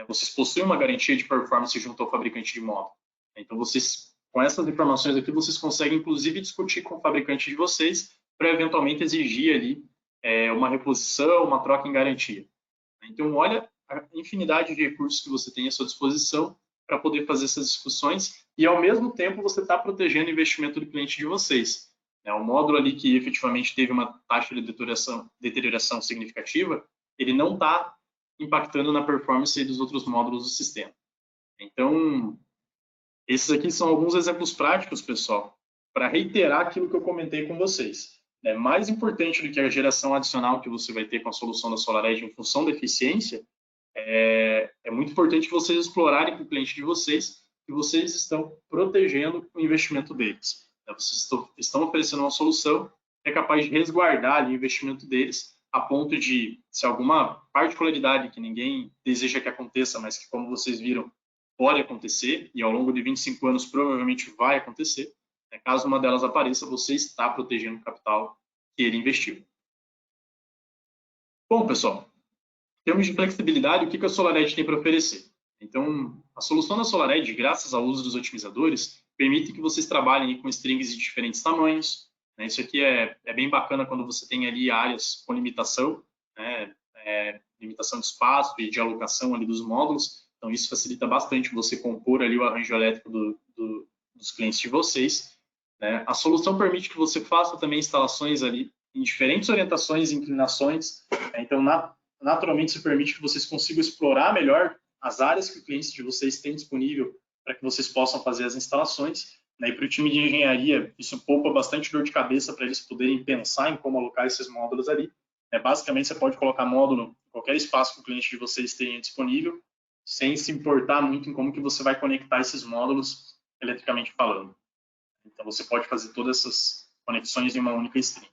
Vocês possuem uma garantia de performance junto ao fabricante de módulo. Então, vocês, com essas informações aqui, vocês conseguem, inclusive, discutir com o fabricante de vocês para, eventualmente, exigir ali uma reposição, uma troca em garantia. Então, olha a infinidade de recursos que você tem à sua disposição para poder fazer essas discussões e, ao mesmo tempo, você está protegendo o investimento do cliente de vocês. O módulo ali que efetivamente teve uma taxa de deterioração significativa, ele não está impactando na performance dos outros módulos do sistema. Então, esses aqui são alguns exemplos práticos, pessoal, para reiterar aquilo que eu comentei com vocês. Mais importante do que a geração adicional que você vai ter com a solução da SolarEdge em função da eficiência, é muito importante vocês explorarem com o cliente de vocês que vocês estão protegendo o investimento deles. Vocês estão oferecendo uma solução que é capaz de resguardar ali o investimento deles a ponto de, se alguma particularidade que ninguém deseja que aconteça, mas que, como vocês viram, pode acontecer, e ao longo de 25 anos provavelmente vai acontecer, caso uma delas apareça, você está protegendo o capital que ele investiu. Bom, pessoal, em termos de flexibilidade, o que a SolarEdge tem para oferecer? Então, a solução da SolarEdge, graças ao uso dos otimizadores, permite que vocês trabalhem com strings de diferentes tamanhos. Isso aqui é bem bacana quando você tem ali áreas com limitação, limitação de espaço e de alocação ali dos módulos. Então, isso facilita bastante você compor ali o arranjo elétrico dos clientes de vocês. A solução permite que você faça também instalações ali em diferentes orientações e inclinações. Então, naturalmente, isso permite que vocês consigam explorar melhor as áreas que o cliente de vocês tem disponível para que vocês possam fazer as instalações. E para o time de engenharia, isso poupa bastante dor de cabeça para eles poderem pensar em como alocar esses módulos ali. Basicamente, você pode colocar módulo em qualquer espaço que o cliente de vocês tenha disponível, sem se importar muito em como que você vai conectar esses módulos eletricamente falando. Então, você pode fazer todas essas conexões em uma única string.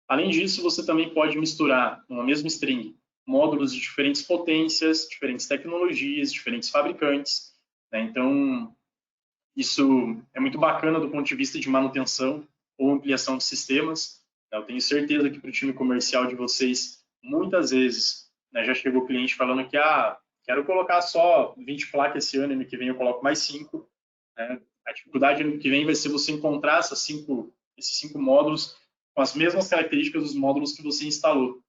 Além disso, você também pode misturar numa mesma string módulos de diferentes potências, diferentes tecnologias, diferentes fabricantes. Então, isso é muito bacana do ponto de vista de manutenção ou ampliação de sistemas. Eu tenho certeza que para o time comercial de vocês, muitas vezes, já chegou o cliente falando que quero colocar só 20 placas esse ano, ano que vem eu coloco mais 5. A dificuldade ano que vem vai ser você encontrar esses 5 módulos com as mesmas características dos módulos que você instalou.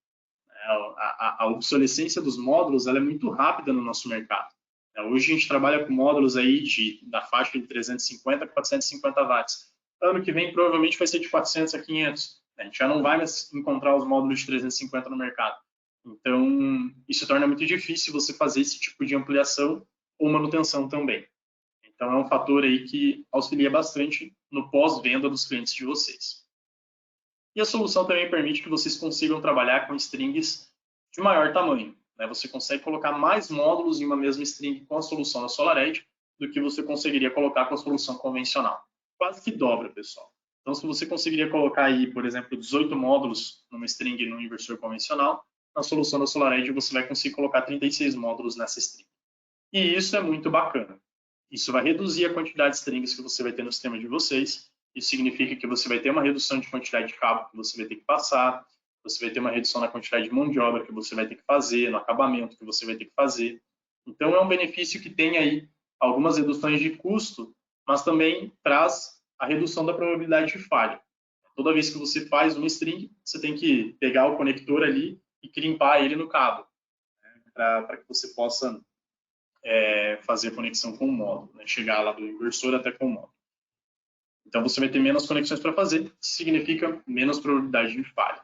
A obsolescência dos módulos ela é muito rápida no nosso mercado. Hoje a gente trabalha com módulos aí da faixa de 350 a 450 watts. Ano que vem provavelmente vai ser de 400 a 500. A gente já não vai mais encontrar os módulos de 350 no mercado. Então, isso torna muito difícil você fazer esse tipo de ampliação ou manutenção também. Então, é um fator aí que auxilia bastante no pós-venda dos clientes de vocês. E a solução também permite que vocês consigam trabalhar com strings de maior tamanho. Você consegue colocar mais módulos em uma mesma string com a solução da SolarEdge do que você conseguiria colocar com a solução convencional. Quase que dobra, pessoal. Então, se você conseguiria colocar aí, por exemplo, 18 módulos numa string no inversor convencional, na solução da SolarEdge você vai conseguir colocar 36 módulos nessa string. E isso é muito bacana. Isso vai reduzir a quantidade de strings que você vai ter no sistema de vocês. Isso significa que você vai ter uma redução de quantidade de cabo que você vai ter que passar, você vai ter uma redução na quantidade de mão de obra que você vai ter que fazer, no acabamento que você vai ter que fazer. Então, é um benefício que tem aí algumas reduções de custo, mas também traz a redução da probabilidade de falha. Toda vez que você faz uma string, você tem que pegar o conector ali e crimpar ele no cabo, para que você possa fazer a conexão com o módulo, chegar lá do inversor até com o módulo. Então, você vai ter menos conexões para fazer, significa menos probabilidade de falha.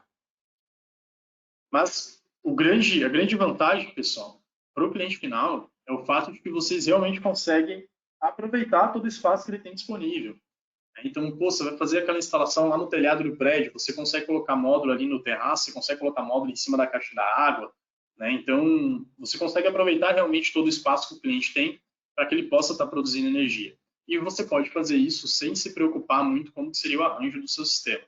Mas a grande vantagem, pessoal, para o cliente final, é o fato de que vocês realmente conseguem aproveitar todo o espaço que ele tem disponível. Então, você vai fazer aquela instalação lá no telhado do prédio, você consegue colocar módulo ali no terraço, você consegue colocar módulo em cima da caixa da água. Então, você consegue aproveitar realmente todo o espaço que o cliente tem para que ele possa estar produzindo energia. e você pode fazer isso sem se preocupar muito com o que seria o arranjo do seu sistema.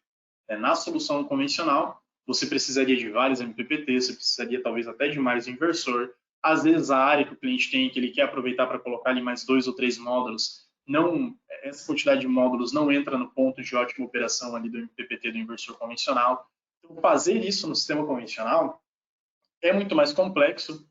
Na solução convencional, você precisaria de vários MPPTs, você precisaria talvez até de mais inversor. Às vezes a área que o cliente tem, que ele quer aproveitar para colocar ali mais 2 ou 3 módulos, essa quantidade de módulos não entra no ponto de ótima operação ali do MPPT do inversor convencional. Então, fazer isso no sistema convencional é muito mais complexo,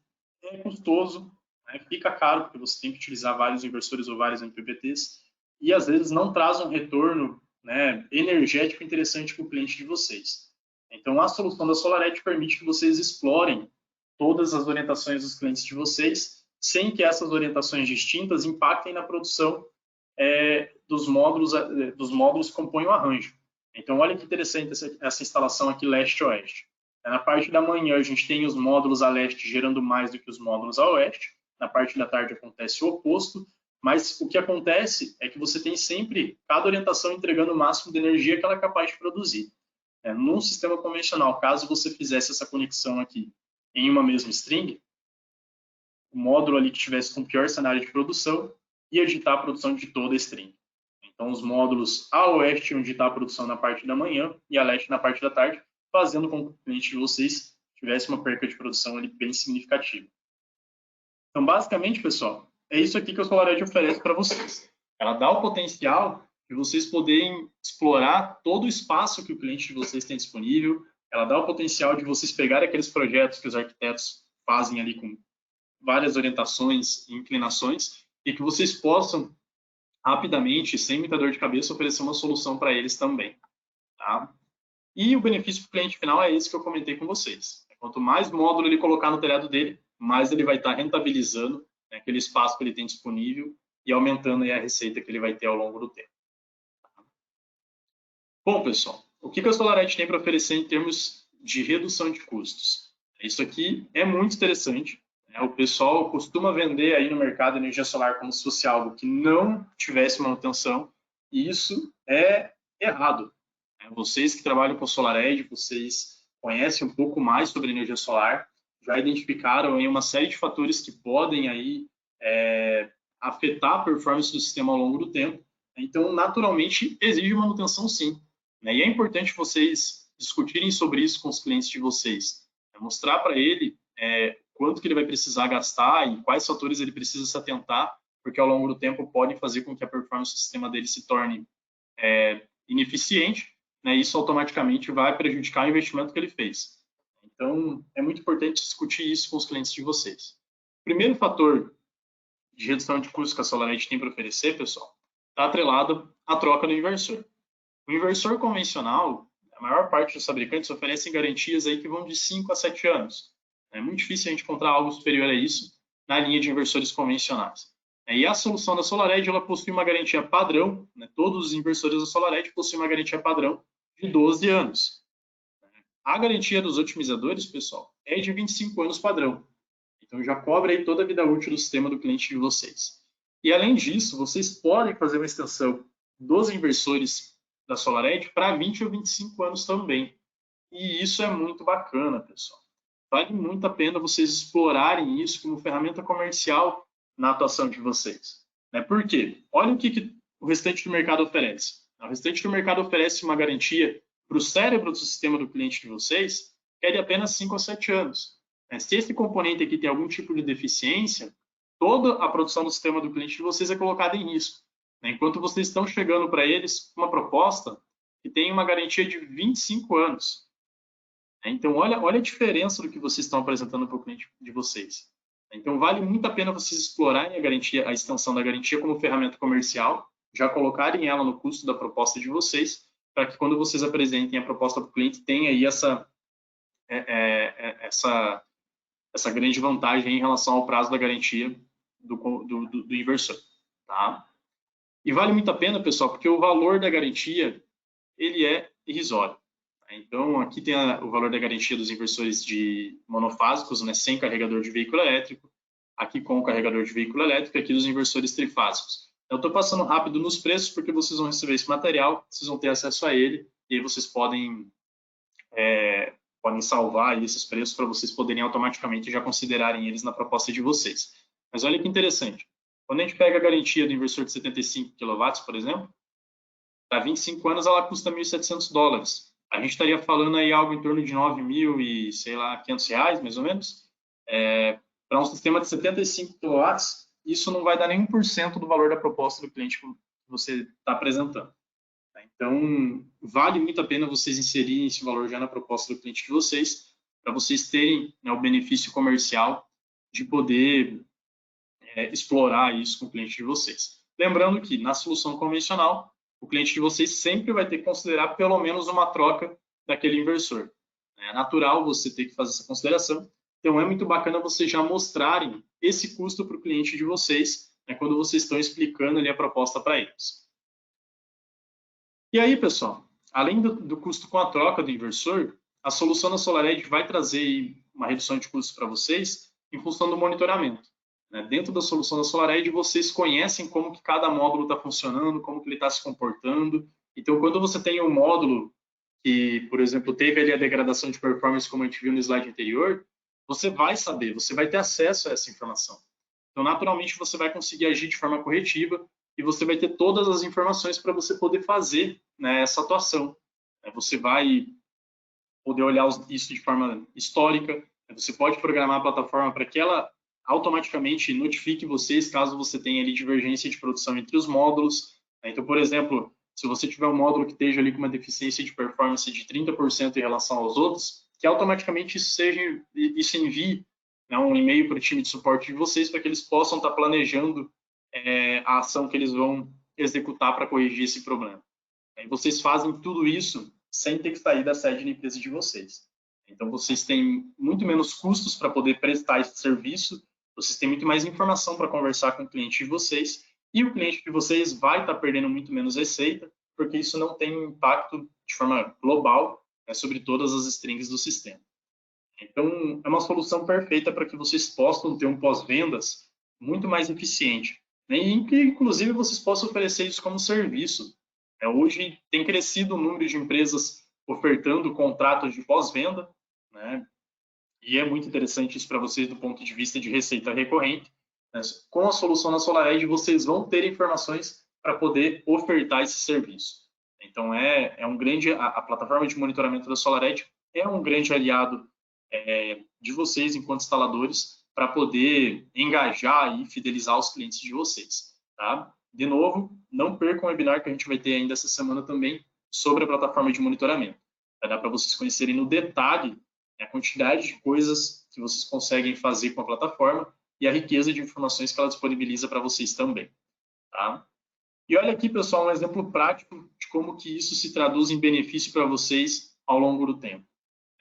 é custoso, né? Fica caro, porque você tem que utilizar vários inversores ou vários MPPTs, e às vezes não traz um retorno, né, energético interessante para o cliente de vocês. Então, a solução da SolarEdge permite que vocês explorem todas as orientações dos clientes de vocês, sem que essas orientações distintas impactem na produção dos módulos que compõem o arranjo. Então, olha que interessante essa instalação aqui leste-oeste. Na parte da manhã, a gente tem os módulos a leste gerando mais do que os módulos a oeste. Na parte da tarde acontece o oposto, mas o que acontece é que você tem sempre cada orientação entregando o máximo de energia que ela é capaz de produzir. Num sistema convencional, caso você fizesse essa conexão aqui em uma mesma string, o módulo ali que estivesse com o pior cenário de produção ia ditar a produção de toda a string. Então, os módulos a oeste iam ditar a produção na parte da manhã e a leste na parte da tarde, fazendo com que o cliente de vocês tivesse uma perca de produção ali bem significativa. Então, basicamente, pessoal, é isso aqui que a SolarEdge oferece para vocês. Ela dá o potencial de vocês poderem explorar todo o espaço que o cliente de vocês tem disponível. Ela dá o potencial de vocês pegarem aqueles projetos que os arquitetos fazem ali com várias orientações e inclinações e que vocês possam rapidamente, sem muita dor de cabeça, oferecer uma solução para eles também. Tá? E o benefício para o cliente final é esse que eu comentei com vocês. Quanto mais módulo ele colocar no telhado dele, mais ele vai estar rentabilizando, né, aquele espaço que ele tem disponível e aumentando aí a receita que ele vai ter ao longo do tempo. Bom, pessoal, o que a SolarEdge tem para oferecer em termos de redução de custos? Isso aqui é muito interessante. O pessoal costuma vender aí no mercado energia solar como se fosse algo que não tivesse manutenção, e isso é errado. Vocês que trabalham com SolarEdge, vocês conhecem um pouco mais sobre energia solar, já identificaram aí uma série de fatores que podem aí afetar a performance do sistema ao longo do tempo. Então, naturalmente, exige manutenção sim. E é importante vocês discutirem sobre isso com os clientes de vocês. Mostrar para ele quanto que ele vai precisar gastar e quais fatores ele precisa se atentar, porque ao longo do tempo podem fazer com que a performance do sistema dele se torne ineficiente, né? Isso automaticamente vai prejudicar o investimento que ele fez. Então, é muito importante discutir isso com os clientes de vocês. O primeiro fator de redução de custos que a SolarEdge tem para oferecer, pessoal, está atrelado à troca do inversor. O inversor convencional, a maior parte dos fabricantes oferecem garantias aí que vão de 5 a 7 anos. É muito difícil a gente encontrar algo superior a isso na linha de inversores convencionais. E a solução da SolarEdge, ela possui uma garantia padrão, né? Todos os inversores da SolarEdge possuem uma garantia padrão de 12 anos. A garantia dos otimizadores, pessoal, é de 25 anos padrão. Então, já cobre aí toda a vida útil do sistema do cliente de vocês. E, além disso, vocês podem fazer uma extensão dos inversores da SolarEdge para 20 ou 25 anos também. E isso é muito bacana, pessoal. Vale muito a pena vocês explorarem isso como ferramenta comercial na atuação de vocês. Por quê? Olha o que o restante do mercado oferece. O restante do mercado oferece uma garantia para o cérebro do sistema do cliente de vocês, que é de apenas 5 a 7 anos. Se esse componente aqui tem algum tipo de deficiência, toda a produção do sistema do cliente de vocês é colocada em risco. Enquanto vocês estão chegando para eles uma proposta que tem uma garantia de 25 anos. Então, olha a diferença do que vocês estão apresentando para o cliente de vocês. Então, vale muito a pena vocês explorarem a extensão da garantia como ferramenta comercial, já colocarem ela no custo da proposta de vocês, para que quando vocês apresentem a proposta para o cliente, tenha aí essa grande vantagem em relação ao prazo da garantia do inversor. Tá? E vale muito a pena, pessoal, porque o valor da garantia ele é irrisório. Então, aqui tem o valor da garantia dos inversores de monofásicos, né, sem carregador de veículo elétrico, aqui com o carregador de veículo elétrico, aqui dos inversores trifásicos. Eu estou passando rápido nos preços, porque vocês vão receber esse material, vocês vão ter acesso a ele, e aí vocês podem salvar aí esses preços para vocês poderem automaticamente já considerarem eles na proposta de vocês. Mas olha que interessante. Quando a gente pega a garantia do inversor de 75 kW, por exemplo, para 25 anos ela custa $1.700. A gente estaria falando aí algo em torno de 9.000 e, sei lá, R$500, mais ou menos. Para um sistema de 75 kW, isso não vai dar nem 1% do valor da proposta do cliente que você está apresentando. Então, vale muito a pena vocês inserirem esse valor já na proposta do cliente de vocês, para vocês terem, né, o benefício comercial de poder explorar isso com o cliente de vocês. Lembrando que, na solução convencional, o cliente de vocês sempre vai ter que considerar pelo menos uma troca daquele inversor. É natural você ter que fazer essa consideração, então é muito bacana vocês já mostrarem esse custo para o cliente de vocês, né, quando vocês estão explicando ali a proposta para eles. E aí, pessoal, além do custo com a troca do inversor, a solução da SolarEdge vai trazer uma redução de custos para vocês em função do monitoramento. Dentro da solução da SolarEdge, vocês conhecem como que cada módulo está funcionando, como que ele está se comportando. Então, quando você tem um módulo que, por exemplo, teve ali a degradação de performance, como a gente viu no slide anterior, você vai saber, você vai ter acesso a essa informação. Então, naturalmente, você vai conseguir agir de forma corretiva e você vai ter todas as informações para você poder fazer, né, essa atuação. Você vai poder olhar isso de forma histórica, você pode programar a plataforma para que ela automaticamente notifique vocês caso você tenha ali divergência de produção entre os módulos. Então, por exemplo, se você tiver um módulo que esteja ali com uma deficiência de performance de 30% em relação aos outros, que automaticamente isso envie, né, um e-mail para o time de suporte de vocês para que eles possam estar planejando a ação que eles vão executar para corrigir esse problema. E vocês fazem tudo isso sem ter que sair da sede da empresa de vocês. Então, vocês têm muito menos custos para poder prestar esse serviço, vocês têm muito mais informação para conversar com o cliente de vocês, e o cliente de vocês vai estar perdendo muito menos receita, porque isso não tem um impacto de forma global, né, sobre todas as strings do sistema. Então, é uma solução perfeita para que vocês possam ter um pós-vendas muito mais eficiente, né, e que, inclusive, vocês possam oferecer isso como serviço. Hoje tem crescido o número de empresas ofertando contratos de pós-venda, né? E é muito interessante isso para vocês do ponto de vista de receita recorrente. Né? Com a solução da SolarEdge, vocês vão ter informações para poder ofertar esse serviço. Então, a plataforma de monitoramento da SolarEdge é um grande aliado de vocês enquanto instaladores para poder engajar e fidelizar os clientes de vocês, tá? De novo, não percam o webinar que a gente vai ter ainda essa semana também sobre a plataforma de monitoramento. Vai dar para vocês conhecerem no detalhe a quantidade de coisas que vocês conseguem fazer com a plataforma e a riqueza de informações que ela disponibiliza para vocês também. Tá? E olha aqui, pessoal, um exemplo prático de como que isso se traduz em benefício para vocês ao longo do tempo.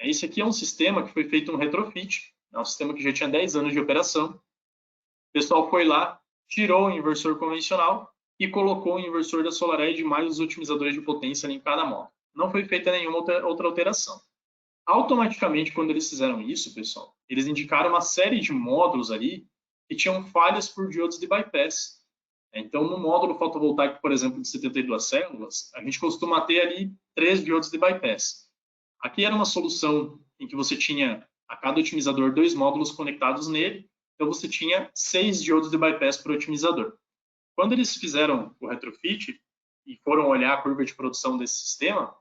Esse aqui é um sistema que foi feito um retrofit, é um sistema que já tinha 10 anos de operação. O pessoal foi lá, tirou o inversor convencional e colocou o inversor da SolarEdge mais os otimizadores de potência em cada módulo. Não foi feita nenhuma outra alteração. Automaticamente, quando eles fizeram isso, pessoal, eles indicaram uma série de módulos ali que tinham falhas por diodos de bypass. Então, no módulo fotovoltaico, por exemplo, de 72 células, a gente costuma ter ali 3 diodos de bypass. Aqui era uma solução em que você tinha a cada otimizador 2 módulos conectados nele, então você tinha 6 diodos de bypass por otimizador. Quando eles fizeram o retrofit e foram olhar a curva de produção desse sistema,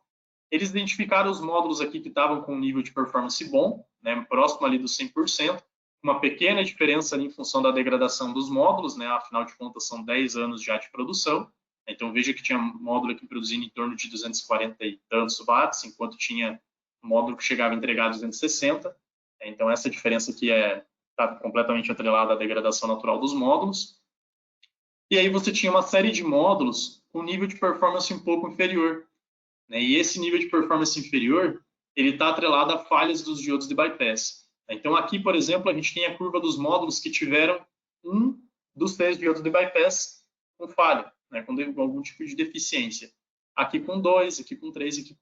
eles identificaram os módulos aqui que estavam com um nível de performance bom, né, próximo ali dos 100%, uma pequena diferença ali em função da degradação dos módulos, né, afinal de contas são 10 anos já de produção, então veja que tinha módulo aqui produzindo em torno de 240 e tantos watts, enquanto tinha módulo que chegava a entregar 260, então essa diferença aqui está completamente atrelada à degradação natural dos módulos. E aí você tinha uma série de módulos com nível de performance um pouco inferior, né? E esse nível de performance inferior, ele está atrelado a falhas dos diodos de bypass. Então aqui, por exemplo, a gente tem a curva dos módulos que tiveram um dos 3 diodos de bypass com falha, né? Com algum tipo de deficiência. Aqui com 2, aqui com 3, aqui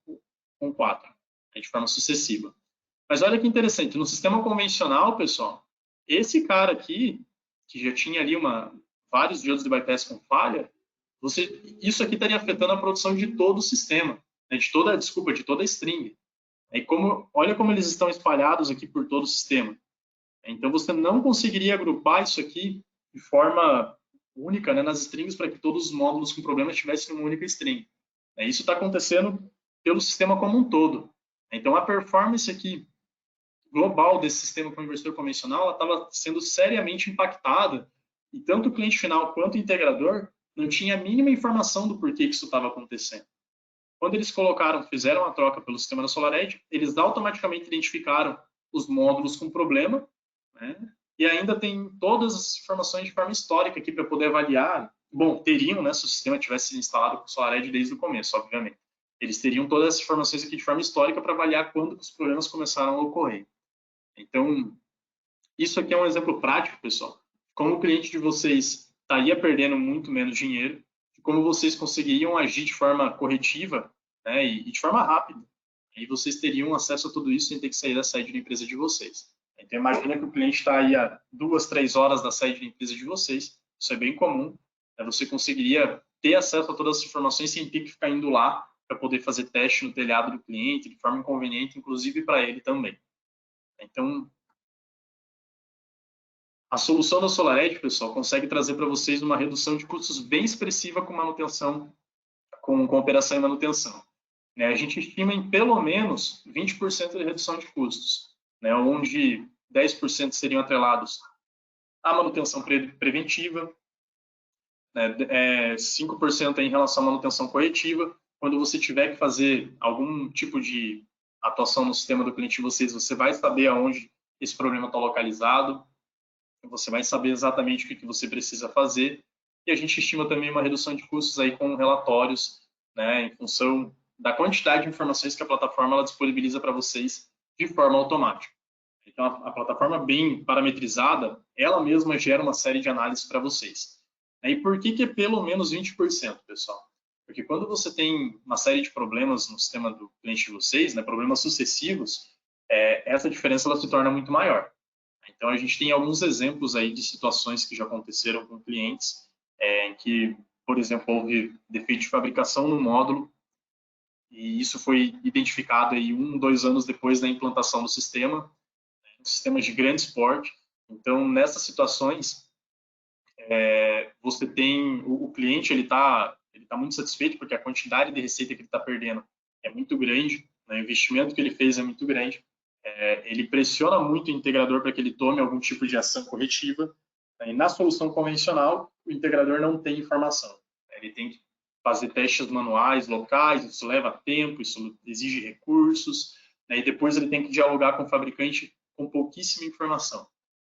com 4, de forma sucessiva. Mas olha que interessante, no sistema convencional, pessoal, esse cara aqui, que já tinha ali vários diodos de bypass com falha, isso aqui estaria afetando a produção de todo o sistema, né, de toda a string. Olha como eles estão espalhados aqui por todo o sistema. Então, você não conseguiria agrupar isso aqui de forma única, né, nas strings para que todos os módulos com problema estivessem numa única string. Isso está acontecendo pelo sistema como um todo. Então, a performance aqui global desse sistema com inversor convencional estava sendo seriamente impactada, e tanto o cliente final quanto o integrador não tinha a mínima informação do porquê que isso estava acontecendo. Quando eles fizeram a troca pelo sistema da SolarEdge, eles automaticamente identificaram os módulos com problema, né? E ainda tem todas as informações de forma histórica aqui para poder avaliar. Bom, teriam, né, se o sistema tivesse sido instalado com o SolarEdge desde o começo, obviamente. Eles teriam todas essas informações aqui de forma histórica para avaliar quando os problemas começaram a ocorrer. Então, isso aqui é um exemplo prático, pessoal, como o cliente de vocês estaria perdendo muito menos dinheiro, de como vocês conseguiriam agir de forma corretiva, né, e de forma rápida. E vocês teriam acesso a tudo isso sem ter que sair da sede da empresa de vocês. Então, imagina que o cliente está aí a 2, 3 horas da sede da empresa de vocês, isso é bem comum, né, você conseguiria ter acesso a todas as informações sem ter que ficar indo lá para poder fazer teste no telhado do cliente, de forma inconveniente, inclusive para ele também. Então, a solução da SolarEdge, pessoal, consegue trazer para vocês uma redução de custos bem expressiva com manutenção, com operação e manutenção. A gente estima em pelo menos 20% de redução de custos, né, onde 10% seriam atrelados à manutenção preventiva, né, 5% em relação à manutenção corretiva. Quando você tiver que fazer algum tipo de atuação no sistema do cliente de vocês, você vai saber aonde esse problema está localizado, você vai saber exatamente o que você precisa fazer, e a gente estima também uma redução de custos aí com relatórios, né, em função da quantidade de informações que a plataforma ela disponibiliza para vocês de forma automática. Então, a plataforma bem parametrizada, ela mesma gera uma série de análises para vocês. E por que é pelo menos 20%, pessoal? Porque quando você tem uma série de problemas no sistema do cliente de vocês, né, problemas sucessivos, essa diferença ela se torna muito maior. Então, a gente tem alguns exemplos aí de situações que já aconteceram com clientes, em que, por exemplo, houve defeito de fabricação no módulo, e isso foi identificado aí 1, 2 anos depois da implantação do sistema, sistemas de grande porte. Então, nessas situações, você tem o cliente, ele tá muito satisfeito porque a quantidade de receita que ele está perdendo é muito grande, né? O investimento que ele fez é muito grande. Ele pressiona muito o integrador para que ele tome algum tipo de ação corretiva. E na solução convencional, o integrador não tem informação. Ele tem que fazer testes manuais, locais, isso leva tempo, isso exige recursos, né? E depois ele tem que dialogar com o fabricante com pouquíssima informação.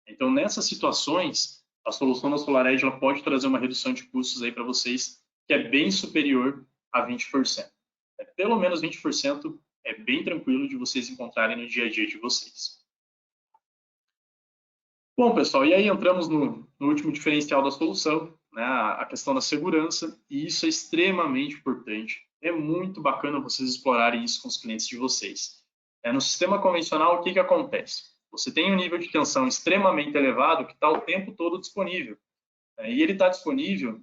Então, nessas situações, a solução da SolarEdge ela pode trazer uma redução de custos aí para vocês que é bem superior a 20%. Pelo menos 20% é bem tranquilo de vocês encontrarem no dia a dia de vocês. Bom, pessoal, e aí entramos no último diferencial da solução, né, a questão da segurança, e isso é extremamente importante. É muito bacana vocês explorarem isso com os clientes de vocês. No sistema convencional, o que acontece? Você tem um nível de tensão extremamente elevado que está o tempo todo disponível. E ele está disponível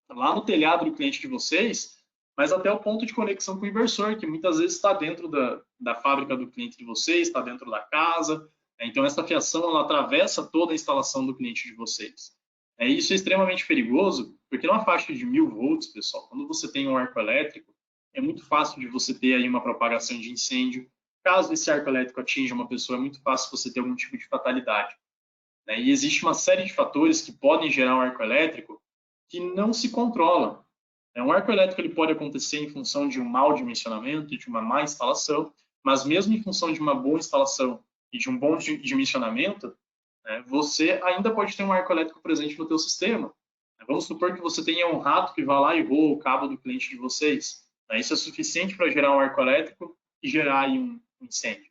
lá no telhado do cliente de vocês, mas até o ponto de conexão com o inversor, que muitas vezes está dentro da fábrica do cliente de vocês, está dentro da casa. Então, essa fiação ela atravessa toda a instalação do cliente de vocês. Isso é extremamente perigoso, porque numa faixa de 1000 volts, pessoal, quando você tem um arco elétrico, é muito fácil de você ter aí uma propagação de incêndio. Caso esse arco elétrico atinja uma pessoa, é muito fácil você ter algum tipo de fatalidade. E existe uma série de fatores que podem gerar um arco elétrico que não se controlam. Um arco elétrico ele pode acontecer em função de um mau dimensionamento, de uma má instalação, mas mesmo em função de uma boa instalação e de um bom dimensionamento, você ainda pode ter um arco elétrico presente no teu sistema. Vamos supor que você tenha um rato que vá lá e roa o cabo do cliente de vocês. Isso é suficiente para gerar um arco elétrico e gerar aí um incêndio.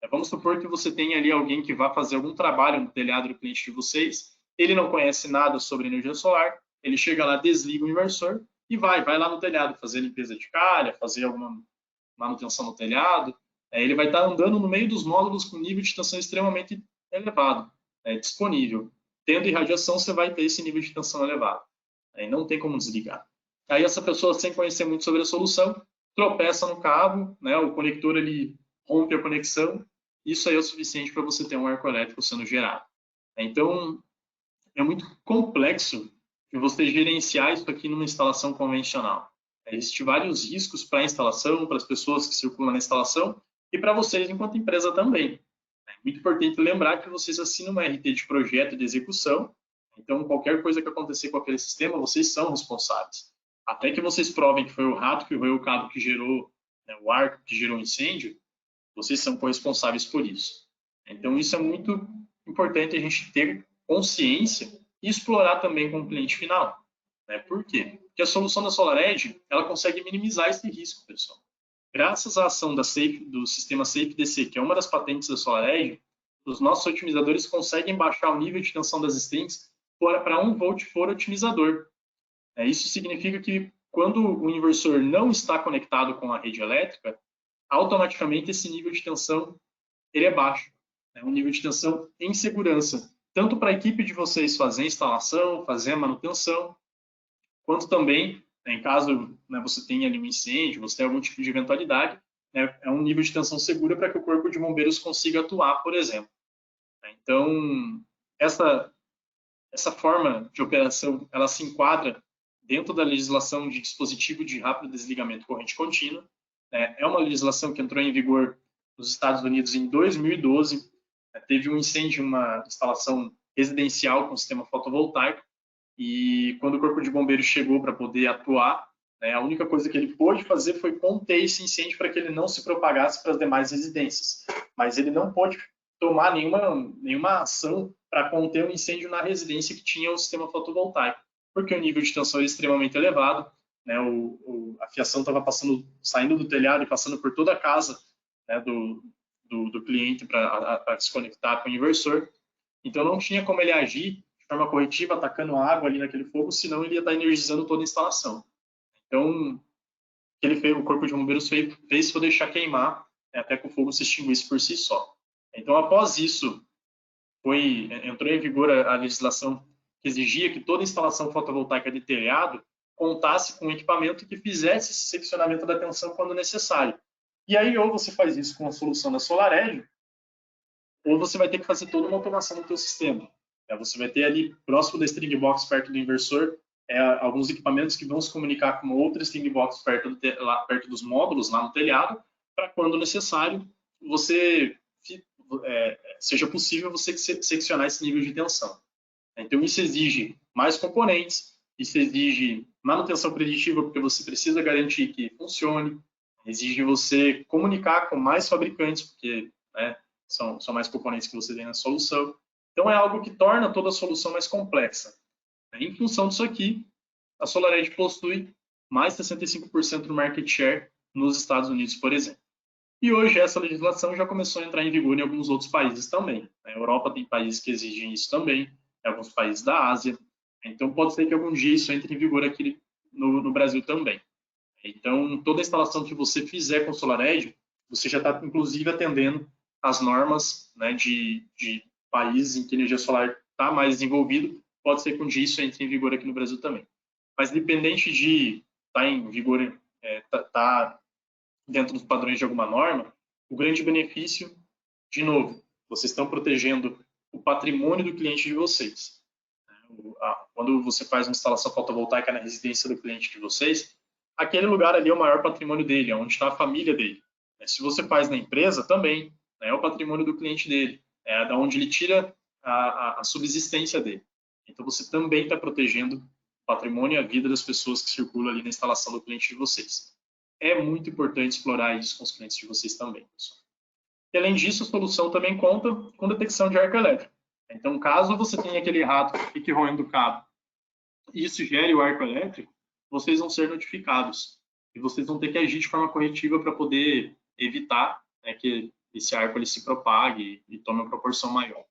Vamos supor que você tenha ali alguém que vá fazer algum trabalho no telhado do cliente de vocês, ele não conhece nada sobre energia solar, ele chega lá, desliga o inversor e vai lá no telhado fazer limpeza de calha, fazer alguma manutenção no telhado. Ele vai estar andando no meio dos módulos com nível de tensão extremamente elevado, disponível. Tendo irradiação, você vai ter esse nível de tensão elevado. Não tem como desligar. Aí essa pessoa, sem conhecer muito sobre a solução, tropeça no cabo, o conector ele rompe a conexão. Isso aí é o suficiente para você ter um arco elétrico sendo gerado. Então, é muito complexo e você gerenciar isso aqui numa instalação convencional. Existem vários riscos para a instalação, para as pessoas que circulam na instalação e para vocês enquanto empresa também. É muito importante lembrar que vocês assinam uma RT de projeto de execução, então qualquer coisa que acontecer com aquele sistema, vocês são responsáveis. Até que vocês provem que foi o rato, que foi o cabo que gerou, né, o arco que gerou o incêndio, vocês são corresponsáveis por isso. Então isso é muito importante a gente ter consciência e explorar também com o cliente final. Né? Por quê? Porque a solução da SolarEdge, ela consegue minimizar esse risco, pessoal. Graças à ação do sistema SafeDC, que é uma das patentes da SolarEdge, os nossos otimizadores conseguem baixar o nível de tensão das strings para 1 volt por otimizador. Isso significa que quando o inversor não está conectado com a rede elétrica, automaticamente esse nível de tensão ele é baixo. É um nível de tensão em segurança, tanto para a equipe de vocês fazer a instalação, fazer a manutenção, quanto também, em caso você tenha ali um incêndio, você tem algum tipo de eventualidade, é um nível de tensão segura para que o corpo de bombeiros consiga atuar, por exemplo. Então, essa forma de operação, ela se enquadra dentro da legislação de dispositivo de rápido desligamento corrente contínua. É uma legislação que entrou em vigor nos Estados Unidos em 2012. Teve um incêndio em uma instalação residencial com sistema fotovoltaico, e quando o corpo de bombeiros chegou para poder atuar, a única coisa que ele pôde fazer foi conter esse incêndio para que ele não se propagasse para as demais residências. Mas ele não pôde tomar nenhuma ação para conter um incêndio na residência que tinha o sistema fotovoltaico, porque o nível de tensão era extremamente elevado, a fiação estava saindo do telhado e passando por toda a casa do cliente para se conectar com o inversor. Então não tinha como ele agir de forma corretiva, atacando a água ali naquele fogo, senão ele ia estar energizando toda a instalação. Então, o corpo de bombeiros fez foi deixar queimar, até que o fogo se extinguisse por si só. Então, após isso, entrou em vigor a legislação que exigia que toda instalação fotovoltaica de telhado contasse com um equipamento que fizesse esse seccionamento da tensão quando necessário. E aí, ou você faz isso com a solução da SolarEdge, ou você vai ter que fazer toda uma automação do seu sistema. Você vai ter ali, próximo da string box, perto do inversor, alguns equipamentos que vão se comunicar com outra string box perto dos módulos, lá no telhado, para quando necessário, seja possível você seccionar esse nível de tensão. Então, isso exige mais componentes, isso exige manutenção preditiva, porque você precisa garantir que funcione, exige você comunicar com mais fabricantes, porque são mais componentes que você tem na solução. Então, é algo que torna toda a solução mais complexa. Em função disso aqui, a SolarEdge possui mais de 65% do market share nos Estados Unidos, por exemplo. E hoje essa legislação já começou a entrar em vigor em alguns outros países também. Na Europa tem países que exigem isso também, em alguns países da Ásia. Então, pode ser que algum dia isso entre em vigor aqui no Brasil também. Então, toda a instalação que você fizer com SolarEdge, você já está, inclusive, atendendo as normas de países em que a energia solar está mais desenvolvido. Pode ser que um dia isso entre em vigor aqui no Brasil também. Mas, independente de estar em vigor, tá dentro dos padrões de alguma norma, o grande benefício, de novo, vocês estão protegendo o patrimônio do cliente de vocês. Quando você faz uma instalação fotovoltaica na residência do cliente de vocês, aquele lugar ali é o maior patrimônio dele, é onde está a família dele. Se você faz na empresa, também é o patrimônio do cliente dele, é da onde ele tira a subsistência dele. Então, você também está protegendo o patrimônio e a vida das pessoas que circulam ali na instalação do cliente de vocês. É muito importante explorar isso com os clientes de vocês também, pessoal. E, além disso, a solução também conta com detecção de arco elétrico. Então, caso você tenha aquele rato que fique roendo o cabo e isso gere o arco elétrico, vocês vão ser notificados. E vocês vão ter que agir de forma corretiva para poder evitar que esse arco ele se propague e tome uma proporção maior.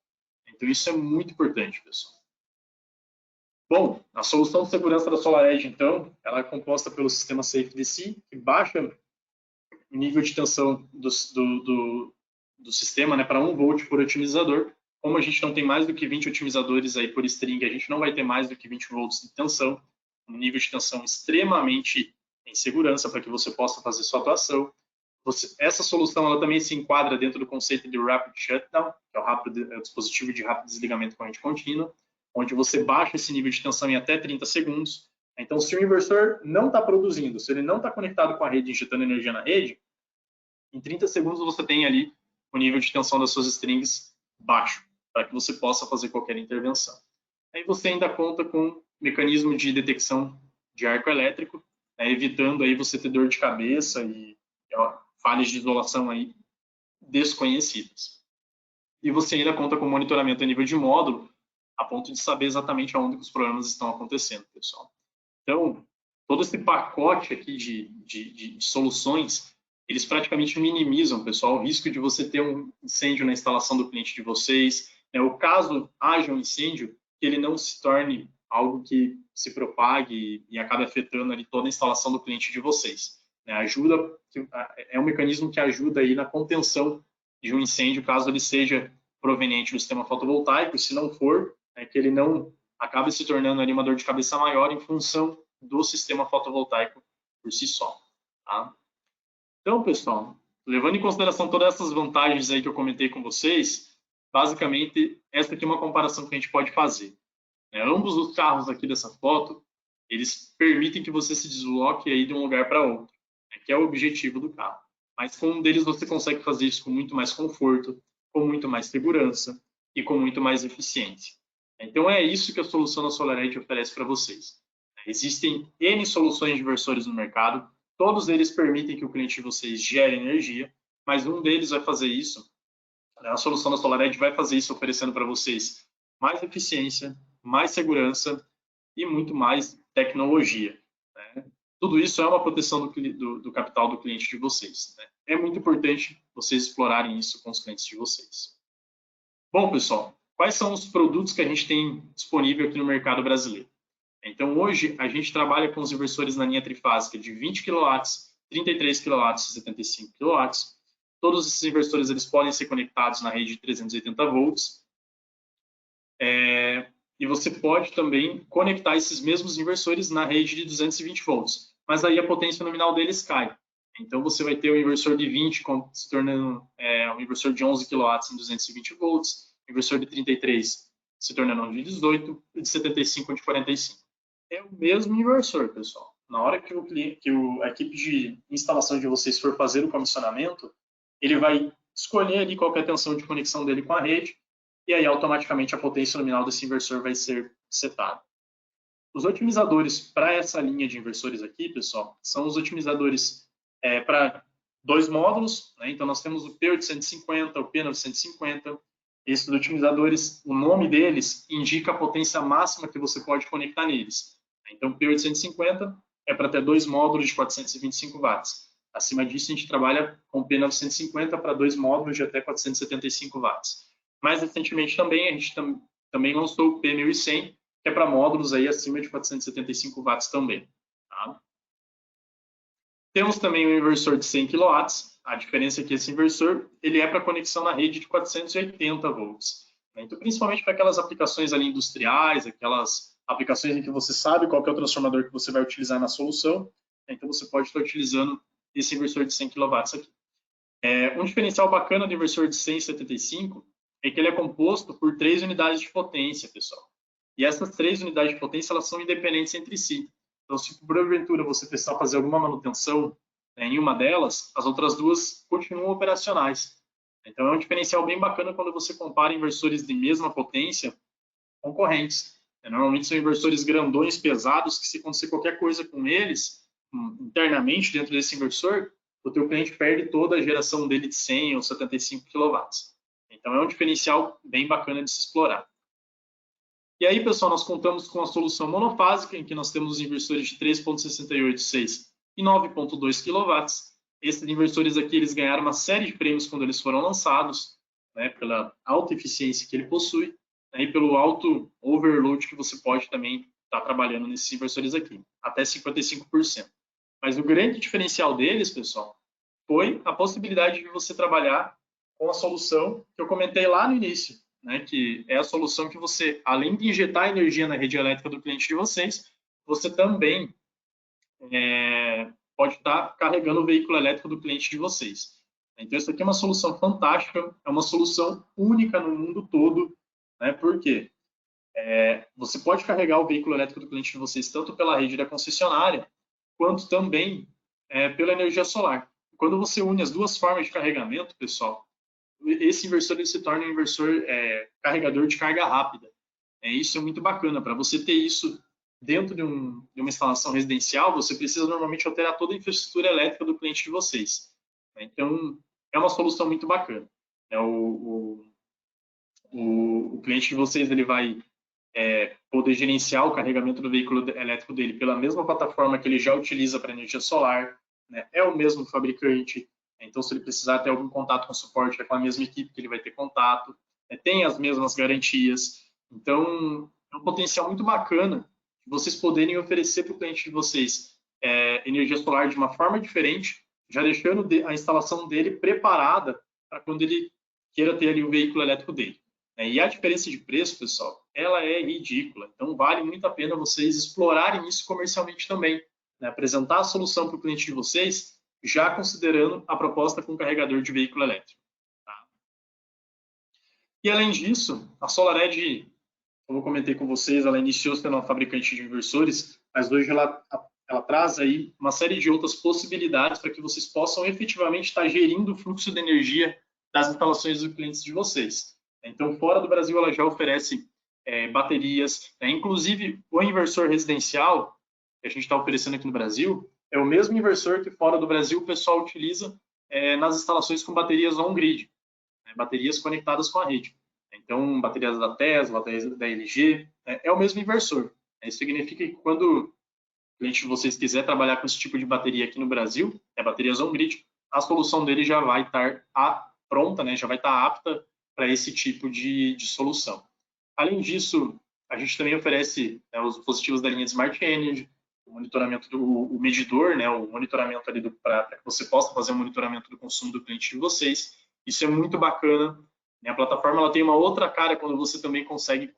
Então, isso é muito importante, pessoal. Bom, a solução de segurança da SolarEdge, então, ela é composta pelo sistema SafeDC, que baixa o nível de tensão do sistema para 1 volt por otimizador. Como a gente não tem mais do que 20 otimizadores aí por string, a gente não vai ter mais do que 20 volts de tensão, um nível de tensão extremamente em segurança para que você possa fazer sua atuação. Essa solução ela também se enquadra dentro do conceito de Rapid Shutdown, que é o dispositivo de rápido desligamento corrente contínua. onde você baixa esse nível de tensão em até 30 segundos. Então, se o inversor não está produzindo, se ele não está conectado com a rede, injetando energia na rede, em 30 segundos você tem ali o nível de tensão das suas strings baixo, para que você possa fazer qualquer intervenção. Aí você ainda conta com mecanismo de detecção de arco elétrico, né, evitando aí você ter dor de cabeça e falhas de isolação aí desconhecidas. E você ainda conta com monitoramento a nível de módulo, a ponto de saber exatamente aonde os problemas estão acontecendo, pessoal. Então, todo esse pacote aqui de soluções, eles praticamente minimizam, pessoal, o risco de você ter um incêndio na instalação do cliente de vocês, né? O caso haja um incêndio, que ele não se torne algo que se propague e acabe afetando ali toda a instalação do cliente de vocês, né? É um mecanismo que ajuda aí na contenção de um incêndio, caso ele seja proveniente do sistema fotovoltaico, se não for, que ele não acabe se tornando ali uma dor de cabeça maior em função do sistema fotovoltaico por si só, tá? Então, pessoal, levando em consideração todas essas vantagens aí que eu comentei com vocês, basicamente, essa aqui é uma comparação que a gente pode fazer, né? Ambos os carros aqui dessa foto, eles permitem que você se desloque aí de um lugar para outro, né, que é o objetivo do carro. Mas com um deles você consegue fazer isso com muito mais conforto, com muito mais segurança e com muito mais eficiência. Então é isso que a solução da SolarEdge oferece para vocês. Existem N soluções de inversores no mercado, todos eles permitem que o cliente de vocês gere energia, mas um deles vai fazer isso, a solução da SolarEdge vai fazer isso oferecendo para vocês mais eficiência, mais segurança e muito mais tecnologia, né? Tudo isso é uma proteção do capital do cliente de vocês, né? É muito importante vocês explorarem isso com os clientes de vocês. Bom, pessoal, quais são os produtos que a gente tem disponível aqui no mercado brasileiro? Então, hoje, a gente trabalha com os inversores na linha trifásica de 20 kW, 33 kW e 75 kW. Todos esses inversores eles podem ser conectados na rede de 380 volts. E você pode também conectar esses mesmos inversores na rede de 220 volts. Mas aí a potência nominal deles cai. Então, você vai ter o inversor de 20 se tornando um inversor de 11 kW em 220 volts, inversor de 33 se tornando um de 18 e de 75 de 45. É o mesmo inversor, pessoal. Na hora que a equipe de instalação de vocês for fazer o comissionamento, ele vai escolher ali qual é a tensão de conexão dele com a rede, e aí automaticamente a potência nominal desse inversor vai ser setada. Os otimizadores para essa linha de inversores aqui, pessoal, são os otimizadores para dois módulos, né? Então nós temos o P850, o P950. Esses otimizadores, o nome deles indica a potência máxima que você pode conectar neles. Então, o P850 é para ter dois módulos de 425 watts. Acima disso, a gente trabalha com o P950 para dois módulos de até 475 watts. Mais recentemente também, a gente também lançou o P1100, que é para módulos aí acima de 475 watts também. Tá? Temos também o inversor de 100 kW. A diferença é que esse inversor ele é para conexão na rede de 480 volts. Então, principalmente para aquelas aplicações ali industriais, aquelas aplicações em que você sabe qual que é o transformador que você vai utilizar na solução. Então, você pode estar utilizando esse inversor de 100 kW aqui. Um diferencial bacana do inversor de 175 é que ele é composto por 3 unidades de potência, pessoal. E essas 3 unidades de potência elas são independentes entre si. Então, se porventura você precisar fazer alguma manutenção em uma delas, as outras duas continuam operacionais. Então, é um diferencial bem bacana quando você compara inversores de mesma potência concorrentes. Normalmente são inversores grandões, pesados, que se acontecer qualquer coisa com eles, internamente dentro desse inversor, o teu cliente perde toda a geração dele de 100 ou 75 kW. Então, é um diferencial bem bacana de se explorar. E aí, pessoal, nós contamos com a solução monofásica, em que nós temos os inversores de 3.686 e 9.2 kW. Esses inversores aqui, eles ganharam uma série de prêmios quando eles foram lançados, né, pela alta eficiência que ele possui, né, e pelo alto overload que você pode também estar trabalhando nesses inversores aqui, até 55%. Mas o grande diferencial deles, pessoal, foi a possibilidade de você trabalhar com a solução que eu comentei lá no início, né, que é a solução que você, além de injetar energia na rede elétrica do cliente de vocês, você também pode estar carregando o veículo elétrico do cliente de vocês. Então, isso aqui é uma solução fantástica, é uma solução única no mundo todo, né? Por quê? Você pode carregar o veículo elétrico do cliente de vocês tanto pela rede da concessionária, quanto também pela energia solar. Quando você une as duas formas de carregamento, pessoal, esse inversor ele se torna um inversor carregador de carga rápida. Isso é muito bacana. Para você ter isso dentro de uma instalação residencial, você precisa normalmente alterar toda a infraestrutura elétrica do cliente de vocês. Então, é uma solução muito bacana. O cliente de vocês ele vai poder gerenciar o carregamento do veículo elétrico dele pela mesma plataforma que ele já utiliza para energia solar, né? É o mesmo fabricante, então se ele precisar ter algum contato com suporte, é com a mesma equipe que ele vai ter contato, tem as mesmas garantias, então é um potencial muito bacana de vocês poderem oferecer para o cliente de vocês energia solar de uma forma diferente, já deixando a instalação dele preparada para quando ele queira ter ali o veículo elétrico dele. E a diferença de preço, pessoal, ela é ridícula. Então, vale muito a pena vocês explorarem isso comercialmente também. Né? Apresentar a solução para o cliente de vocês, já considerando a proposta com carregador de veículo elétrico. Tá? E, além disso, a SolarEdge, como eu comentei com vocês, ela iniciou sendo uma fabricante de inversores, mas hoje ela traz aí uma série de outras possibilidades para que vocês possam efetivamente estar gerindo o fluxo de energia das instalações dos clientes de vocês. Então, fora do Brasil, ela já oferece baterias, inclusive o inversor residencial que a gente está oferecendo aqui no Brasil é o mesmo inversor que fora do Brasil o pessoal utiliza nas instalações com baterias on-grid, baterias conectadas com a rede. Então, baterias da Tesla, da LG, é o mesmo inversor. Isso significa que quando o cliente de vocês quiser trabalhar com esse tipo de bateria aqui no Brasil, baterias on-grid, a solução dele já vai estar pronta, já vai estar apta para esse tipo de solução. Além disso, a gente também oferece os dispositivos da linha de Smart Energy, o monitoramento o medidor, o monitoramento ali para que você possa fazer um monitoramento do consumo do cliente de vocês. Isso é muito bacana. A plataforma ela tem uma outra cara quando você também consegue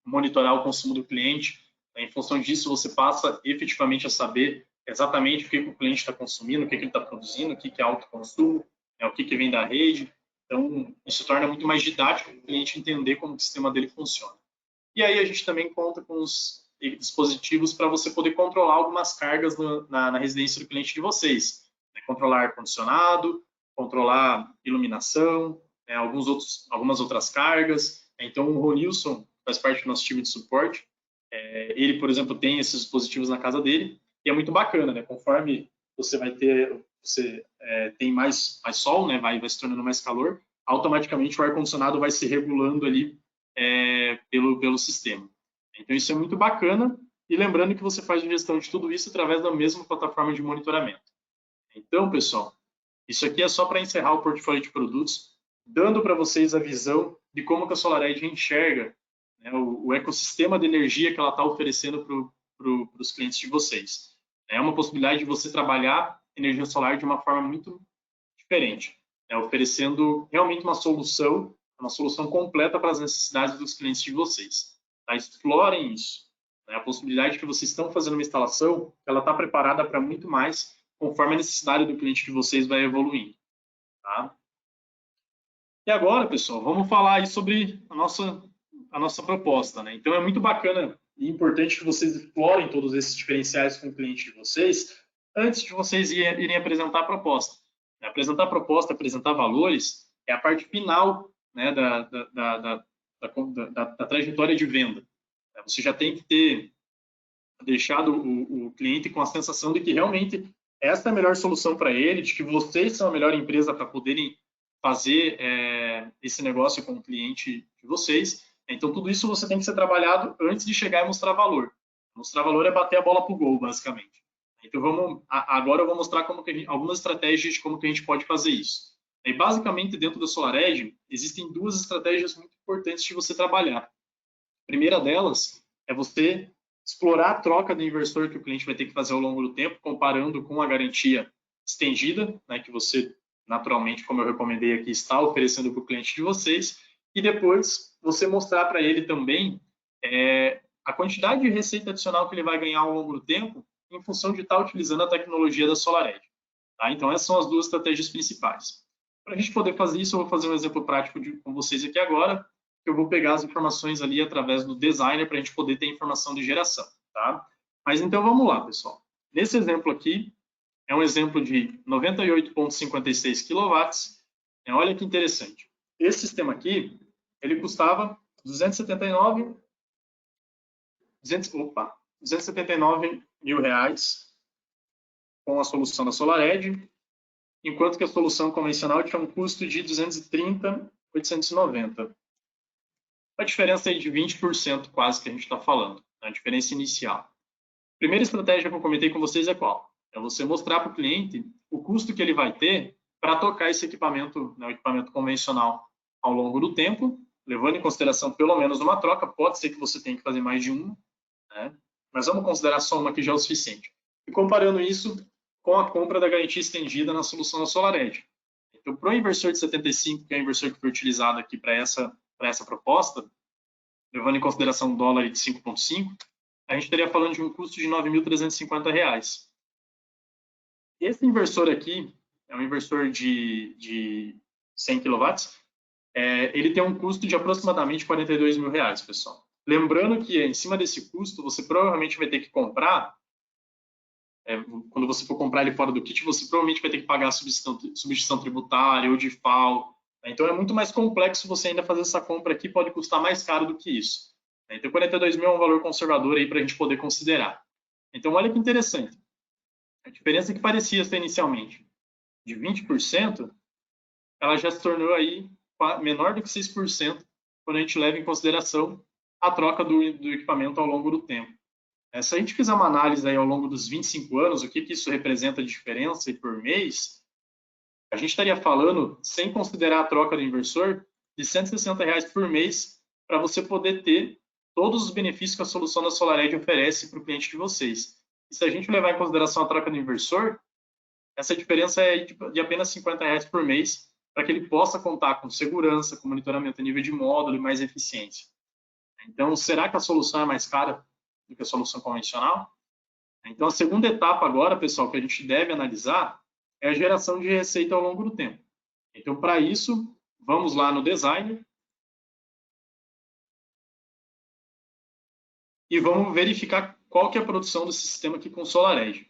monitorar o consumo do cliente. Em função disso, você passa efetivamente a saber exatamente o que o cliente está consumindo, o que ele está produzindo, o que é alto consumo, o que vem da rede. Então, isso torna muito mais didático para o cliente entender como o sistema dele funciona. E aí a gente também conta com os dispositivos para você poder controlar algumas cargas na residência do cliente de vocês. Controlar ar-condicionado, controlar iluminação, algumas outras cargas. Então, o Ronilson faz parte do nosso time de suporte. Ele, por exemplo, tem esses dispositivos na casa dele e é muito bacana, conforme você vai ter, tem mais sol, vai se tornando mais calor, automaticamente o ar-condicionado vai se regulando ali pelo sistema. Então, isso é muito bacana e lembrando que você faz a gestão de tudo isso através da mesma plataforma de monitoramento. Então, pessoal, isso aqui é só para encerrar o portfólio de produtos, dando para vocês a visão de como que a SolarEdge enxerga o ecossistema de energia que ela está oferecendo para os clientes de vocês. É uma possibilidade de você trabalhar energia solar de uma forma muito diferente, oferecendo realmente uma solução completa para as necessidades dos clientes de vocês. Tá? Explorem isso. A possibilidade que vocês estão fazendo uma instalação, ela está preparada para muito mais, conforme a necessidade do cliente de vocês vai evoluindo. Tá? E agora, pessoal, vamos falar aí sobre a nossa proposta. Então, é muito bacana e importante que vocês explorem todos esses diferenciais com o cliente de vocês antes de vocês irem apresentar a proposta. Apresentar a proposta, apresentar valores, é a parte final da trajetória de venda. Você já tem que ter deixado o cliente com a sensação de que realmente essa é a melhor solução para ele, de que vocês são a melhor empresa para poderem fazer esse negócio com o cliente de vocês. Então, tudo isso você tem que ser trabalhado antes de chegar e mostrar valor. Mostrar valor é bater a bola para o gol, basicamente. Então, agora eu vou mostrar algumas estratégias de como que a gente pode fazer isso. E, basicamente, dentro da SolarEdge, existem duas estratégias muito importantes de você trabalhar. A primeira delas é você explorar a troca do inversor que o cliente vai ter que fazer ao longo do tempo, comparando com a garantia estendida, que você, naturalmente, como eu recomendei aqui, está oferecendo para o cliente de vocês, e depois você mostrar para ele também a quantidade de receita adicional que ele vai ganhar ao longo do tempo em função de estar utilizando a tecnologia da SolarEdge. Tá? Então, essas são as duas estratégias principais. Para a gente poder fazer isso, eu vou fazer um exemplo prático com vocês aqui agora. que eu vou pegar as informações ali através do designer para a gente poder ter informação de geração, tá? Mas então vamos lá, pessoal. Nesse exemplo aqui, é um exemplo de 98,56 kW. Olha que interessante. Esse sistema aqui, ele custava 279 mil reais com a solução da SolarEdge, enquanto que a solução convencional tinha um custo de 230.890. A diferença aí de 20% quase que a gente está falando, a diferença inicial. A primeira estratégia que eu comentei com vocês é qual? É você mostrar para o cliente o custo que ele vai ter para tocar esse equipamento, né, o equipamento convencional, ao longo do tempo, levando em consideração pelo menos uma troca. Pode ser que você tenha que fazer mais de uma, né? Mas vamos considerar só uma que já é o suficiente. E comparando isso com a compra da garantia estendida na solução da SolarEdge. Então, para o inversor de 75, que é o inversor que foi utilizado aqui para essa proposta, levando em consideração o dólar de 5,5, a gente estaria falando de um custo de R$ 9.350. Esse inversor aqui, é um inversor de 100 kW, ele tem um custo de aproximadamente R$ 42 mil, pessoal. Lembrando que em cima desse custo, você provavelmente vai ter que comprar, quando você for comprar ele fora do kit, você provavelmente vai ter que pagar substituição tributária ou de FAO. Então é muito mais complexo você ainda fazer essa compra aqui, pode custar mais caro do que isso. Então 42 mil é um valor conservador aí para a gente poder considerar. Então olha que interessante. A diferença que parecia ser inicialmente de 20%, ela já se tornou aí menor do que 6% quando a gente leva em consideração a troca do equipamento ao longo do tempo. Se a gente fizer uma análise aí ao longo dos 25 anos, o que isso representa de diferença por mês, a gente estaria falando, sem considerar a troca do inversor, de R$ 160 por mês para você poder ter todos os benefícios que a solução da SolarEdge oferece para o cliente de vocês. E se a gente levar em consideração a troca do inversor, essa diferença é de apenas R$ 50 por mês, para que ele possa contar com segurança, com monitoramento a nível de módulo e mais eficiência. Então, será que a solução é mais cara do que a solução convencional? Então, a segunda etapa agora, pessoal, que a gente deve analisar é a geração de receita ao longo do tempo. Então, para isso, vamos lá no design e vamos verificar qual que é a produção desse sistema aqui com o SolarEdge.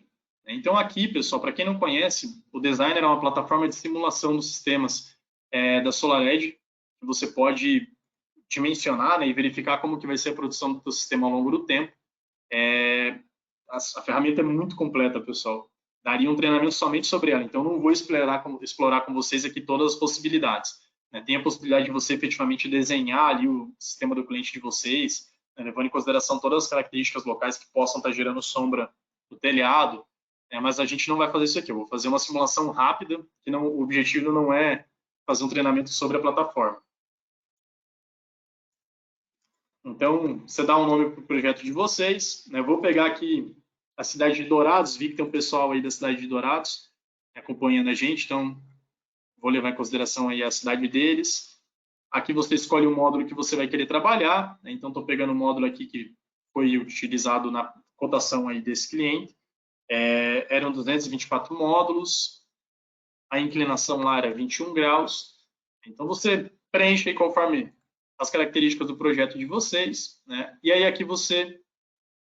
Então, aqui, pessoal, para quem não conhece, o Designer é uma plataforma de simulação dos sistemas da SolarEdge, que você pode dimensionar, né, e verificar como que vai ser a produção do seu sistema ao longo do tempo. A ferramenta é muito completa, pessoal. Daria um treinamento somente sobre ela, então não vou explorar com vocês aqui todas as possibilidades. Né? Tem a possibilidade de você efetivamente desenhar ali o sistema do cliente de vocês, né, levando em consideração todas as características locais que possam estar gerando sombra no telhado, mas a gente não vai fazer isso aqui. Eu vou fazer uma simulação rápida, que o objetivo não é fazer um treinamento sobre a plataforma. Então, você dá um nome para o projeto de vocês. Né? Vou pegar aqui a cidade de Dourados, vi que tem um pessoal aí da cidade de Dourados acompanhando a gente, então vou levar em consideração aí a cidade deles. Aqui você escolhe o módulo que você vai querer trabalhar, né? Então estou pegando o módulo aqui que foi utilizado na cotação aí desse cliente. Eram 224 módulos, a inclinação lá era 21 graus. Então você preenche aí conforme as características do projeto de vocês, né? E aí aqui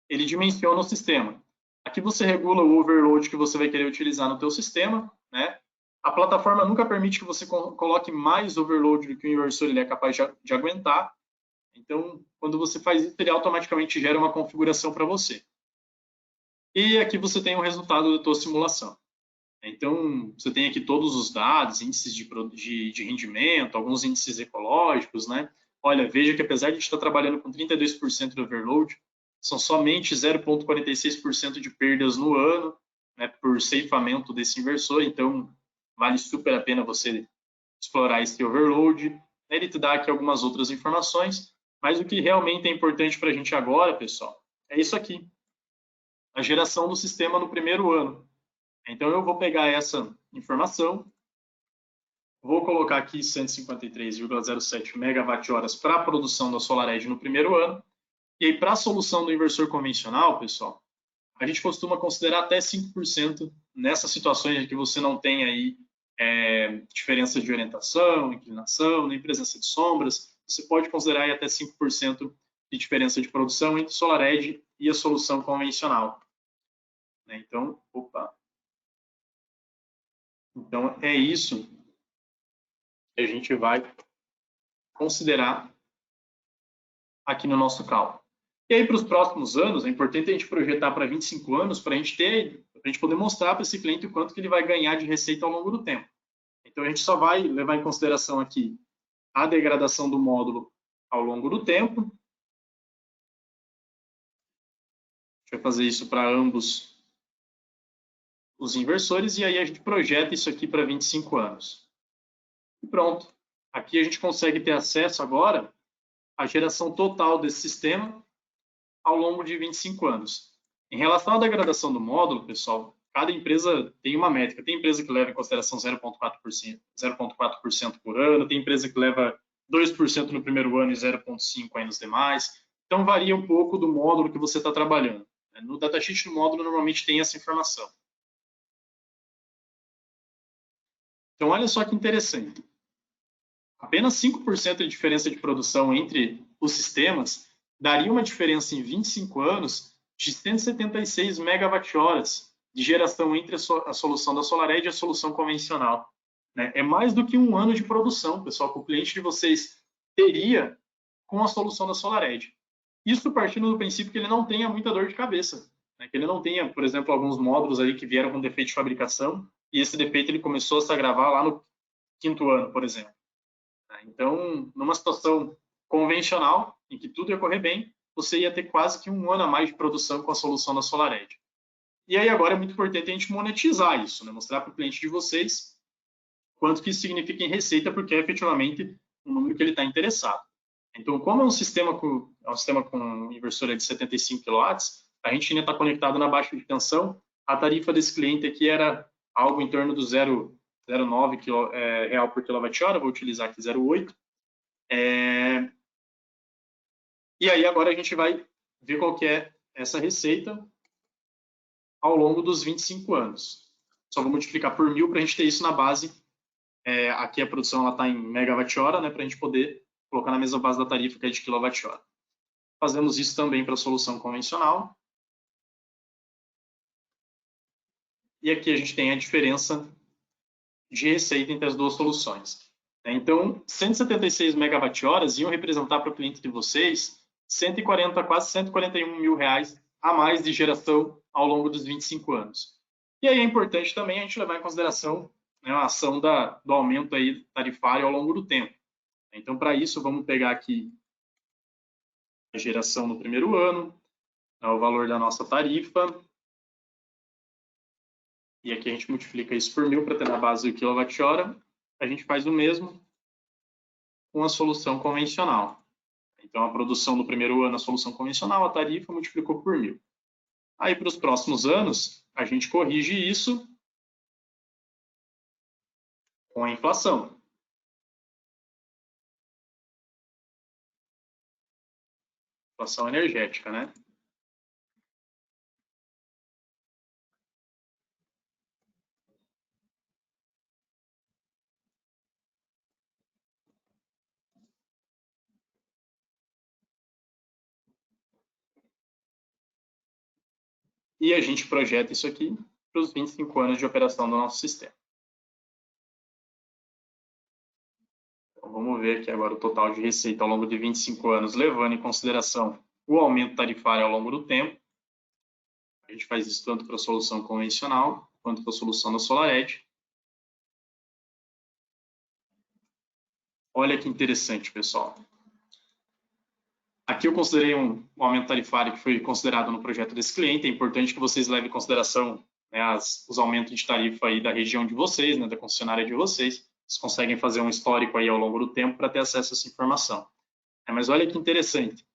ele dimensiona o sistema. Aqui você regula o overload que você vai querer utilizar no teu sistema, né? A plataforma nunca permite que você coloque mais overload do que o inversor ele é capaz de aguentar. Então, quando você faz isso, ele automaticamente gera uma configuração para você. E aqui você tem o resultado da tua simulação. Então, você tem aqui todos os dados, índices de rendimento, alguns índices ecológicos, né? Olha, veja que apesar de a gente estar trabalhando com 32% de overload, são somente 0,46% de perdas no ano, né, por ceifamento desse inversor. Então, vale super a pena você explorar esse overload. Ele te dá aqui algumas outras informações, mas o que realmente é importante para a gente agora, pessoal, é isso aqui. A geração do sistema no primeiro ano. Então, eu vou pegar essa informação, vou colocar aqui 153,07 megawatt-horas para a produção da SolarEdge no primeiro ano. E aí, para a solução do inversor convencional, pessoal, a gente costuma considerar até 5% nessas situações em que você não tem aí diferença de orientação, inclinação, nem presença de sombras. você pode considerar aí até 5% de diferença de produção entre SolarEdge e a solução convencional. Então, Então, é isso que a gente vai considerar aqui no nosso cálculo. E aí, para os próximos anos, é importante a gente projetar para 25 anos para a gente poder mostrar para esse cliente o quanto que ele vai ganhar de receita ao longo do tempo. Então, a gente só vai levar em consideração aqui a degradação do módulo ao longo do tempo. A gente vai fazer isso para ambos os inversores e aí a gente projeta isso aqui para 25 anos. E pronto. Aqui a gente consegue ter acesso agora à geração total desse sistema ao longo de 25 anos. Em relação à degradação do módulo, pessoal, cada empresa tem uma métrica. Tem empresa que leva em consideração 0,4% por ano, tem empresa que leva 2% no primeiro ano e 0,5% aí nos demais. Então, varia um pouco do módulo que você está trabalhando. No datasheet do módulo, normalmente tem essa informação. Então, olha só que interessante. Apenas 5% de diferença de produção entre os sistemas daria uma diferença em 25 anos de 176 megawatt-horas de geração entre a solução da SolarEdge e a solução convencional. É mais do que um ano de produção, pessoal, que o cliente de vocês teria com a solução da SolarEdge. Isso partindo do princípio que ele não tenha muita dor de cabeça, que ele não tenha, por exemplo, alguns módulos aí que vieram com defeito de fabricação e esse defeito ele começou a se agravar lá no 5º ano, por exemplo. Então, numa situação convencional, em que tudo ia correr bem, você ia ter quase que um ano a mais de produção com a solução da SolarEdge. E aí agora é muito importante a gente monetizar isso, mostrar para o cliente de vocês quanto que isso significa em receita, porque é efetivamente um número que ele está interessado. Então, como é um sistema com inversora de 75 kW, a gente ainda está conectado na baixa de tensão. A tarifa desse cliente aqui era algo em torno do 0,9 real por quilowatt-hora, vou utilizar aqui 0,8. E aí agora a gente vai ver qual que é essa receita ao longo dos 25 anos. Só vou multiplicar por 1000 para a gente ter isso na base. Aqui a produção está em megawatt-hora, para a gente poder colocar na mesma base da tarifa, que é de quilowatt-hora. Fazemos isso também para a solução convencional. E aqui a gente tem a diferença de receita entre as duas soluções. Então, 176 megawatt-horas iam representar para o cliente de vocês 140, quase 141 mil reais a mais de geração ao longo dos 25 anos. E aí é importante também a gente levar em consideração a ação do aumento aí tarifário ao longo do tempo. Então, para isso, vamos pegar aqui a geração no primeiro ano, o valor da nossa tarifa, e aqui a gente multiplica isso por 1000 para ter na base do quilowatt-hora. A gente faz o mesmo com a solução convencional. Então, a produção no primeiro ano, a solução convencional, a tarifa multiplicou por 1000. Aí, para os próximos anos, a gente corrige isso com a inflação. Inflação energética, E a gente projeta isso aqui para os 25 anos de operação do nosso sistema. Então, vamos ver aqui agora o total de receita ao longo de 25 anos, levando em consideração o aumento tarifário ao longo do tempo. A gente faz isso tanto para a solução convencional quanto para a solução da SolarEdge. Olha que interessante, pessoal. Aqui eu considerei um aumento tarifário que foi considerado no projeto desse cliente. É importante que vocês levem em consideração os aumentos de tarifa aí da região de vocês, da concessionária de vocês. Vocês conseguem fazer um histórico aí ao longo do tempo para ter acesso a essa informação. Mas olha que interessante.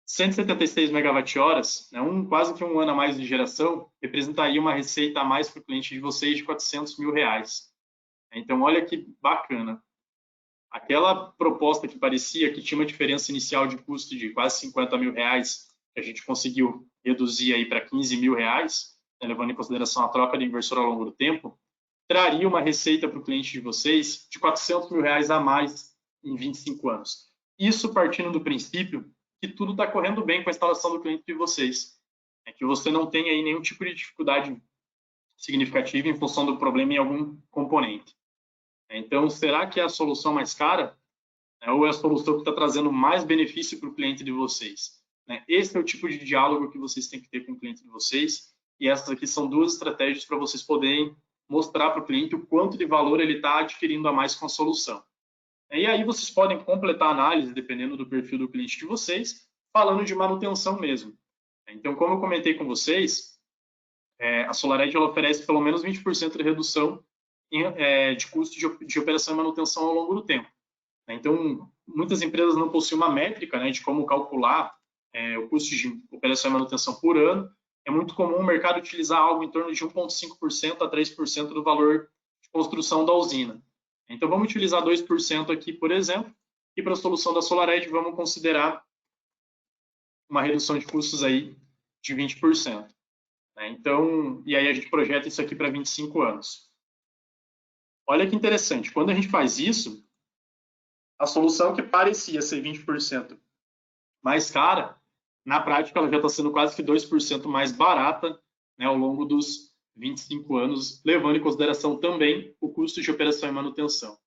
176 megawatt-horas, quase que um ano a mais de geração, representaria uma receita a mais para o cliente de vocês de 400 mil reais. Então, olha que bacana. Aquela proposta que parecia que tinha uma diferença inicial de custo de quase 50 mil reais, que a gente conseguiu reduzir aí para 15 mil reais, levando em consideração a troca de inversor ao longo do tempo, traria uma receita para o cliente de vocês de 400 mil reais a mais em 25 anos. Isso partindo do princípio que tudo está correndo bem com a instalação do cliente de vocês. É que você não tem aí nenhum tipo de dificuldade significativa em função do problema em algum componente. Então, será que é a solução mais cara? Ou é a solução que está trazendo mais benefício para o cliente de vocês? Esse é o tipo de diálogo que vocês têm que ter com o cliente de vocês, e essas aqui são duas estratégias para vocês poderem mostrar para o cliente o quanto de valor ele está adquirindo a mais com a solução. E aí vocês podem completar a análise, dependendo do perfil do cliente de vocês, falando de manutenção mesmo. Então, como eu comentei com vocês, a SolarEdge ela oferece pelo menos 20% de redução de custo de operação e manutenção ao longo do tempo. Então, muitas empresas não possuem uma métrica de como calcular o custo de operação e manutenção por ano. É muito comum o mercado utilizar algo em torno de 1,5% a 3% do valor de construção da usina. Então, vamos utilizar 2% aqui, por exemplo, e para a solução da SolarEdge vamos considerar uma redução de custos aí de 20%. Então, e aí a gente projeta isso aqui para 25 anos. Olha que interessante, quando a gente faz isso, a solução que parecia ser 20% mais cara, na prática ela já está sendo quase que 2% mais barata ao longo dos 25 anos, levando em consideração também o custo de operação e manutenção.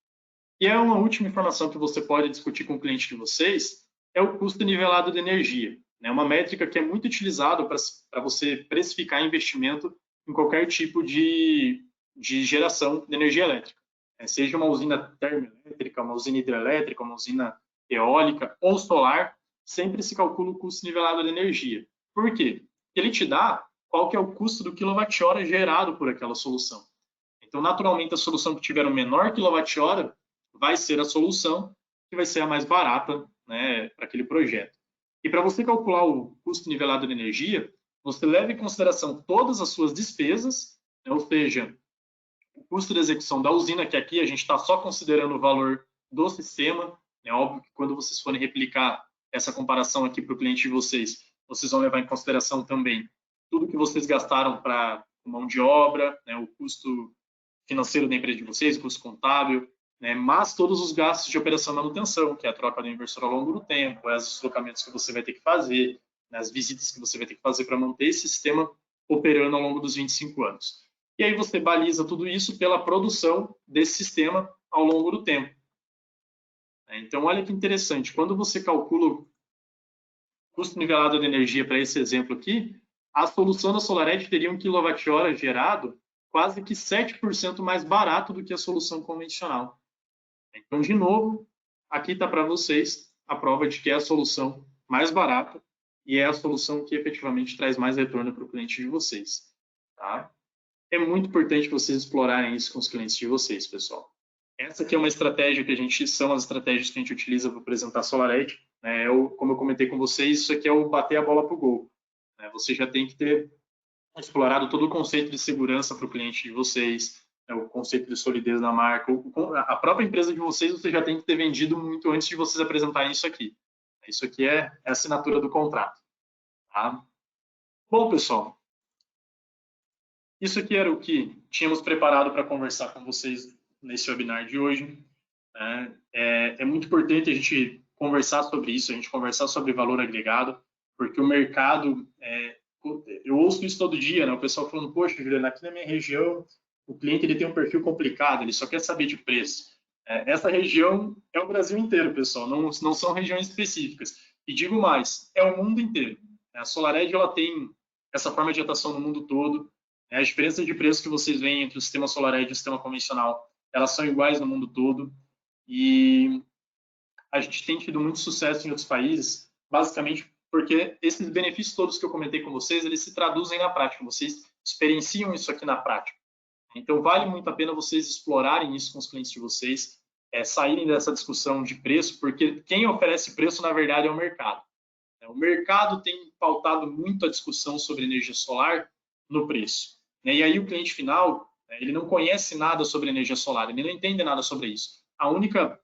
E uma última informação que você pode discutir com o cliente de vocês é o custo nivelado de energia. É uma métrica que é muito utilizada para você precificar investimento em qualquer tipo de geração de energia elétrica. Seja uma usina termoelétrica, uma usina hidrelétrica, uma usina eólica ou solar, sempre se calcula o custo nivelado de energia. Por quê? Porque ele te dá qual que é o custo do quilowatt-hora gerado por aquela solução. Então, naturalmente, a solução que tiver o menor quilowatt-hora vai ser a solução que vai ser a mais barata para aquele projeto. E para você calcular o custo nivelado de energia, você leva em consideração todas as suas despesas, ou seja, o custo de execução da usina, que aqui a gente está só considerando o valor do sistema. É óbvio que quando vocês forem replicar essa comparação aqui para o cliente de vocês, vocês vão levar em consideração também tudo que vocês gastaram para mão de obra, o custo financeiro da empresa de vocês, o custo contábil, mas todos os gastos de operação e manutenção, que é a troca do inversor ao longo do tempo, os deslocamentos que você vai ter que fazer, as visitas que você vai ter que fazer para manter esse sistema operando ao longo dos 25 anos. E aí você baliza tudo isso pela produção desse sistema ao longo do tempo. Então, olha que interessante, quando você calcula o custo nivelado de energia para esse exemplo aqui, a solução da SolarEdge teria um quilowatt-hora gerado quase que 7% mais barato do que a solução convencional. Então, de novo, aqui está para vocês a prova de que é a solução mais barata e é a solução que efetivamente traz mais retorno para o cliente de vocês. Tá? É muito importante vocês explorarem isso com os clientes de vocês, pessoal. Essa aqui é uma estratégia que são as estratégias que a gente utiliza para apresentar a SolarEdge. Como eu comentei com vocês, isso aqui é o bater a bola para o gol. Você já tem que ter explorado todo o conceito de segurança para o cliente de vocês, o conceito de solidez da marca. A própria empresa de vocês, você já tem que ter vendido muito antes de vocês apresentarem isso aqui. Isso aqui é a assinatura do contrato. Tá? Bom, pessoal, isso aqui era o que tínhamos preparado para conversar com vocês nesse webinar de hoje. É muito importante a gente conversar sobre isso, a gente conversar sobre valor agregado, porque o mercado, eu ouço isso todo dia, o pessoal falando, poxa, Juliana, aqui na minha região, o cliente ele tem um perfil complicado, ele só quer saber de preço. Essa região é o Brasil inteiro, pessoal, não são regiões específicas. E digo mais, é o mundo inteiro. A SolarEdge ela tem essa forma de atuação no mundo todo. As diferenças de preço que vocês veem entre o sistema SolarEdge e o sistema convencional, elas são iguais no mundo todo. E a gente tem tido muito sucesso em outros países, basicamente porque esses benefícios todos que eu comentei com vocês, eles se traduzem na prática, vocês experienciam isso aqui na prática. Então, vale muito a pena vocês explorarem isso com os clientes de vocês, saírem dessa discussão de preço, porque quem oferece preço, na verdade, é o mercado. O mercado tem pautado muito a discussão sobre energia solar no preço. E aí o cliente final, ele não conhece nada sobre energia solar, ele não entende nada sobre isso. A única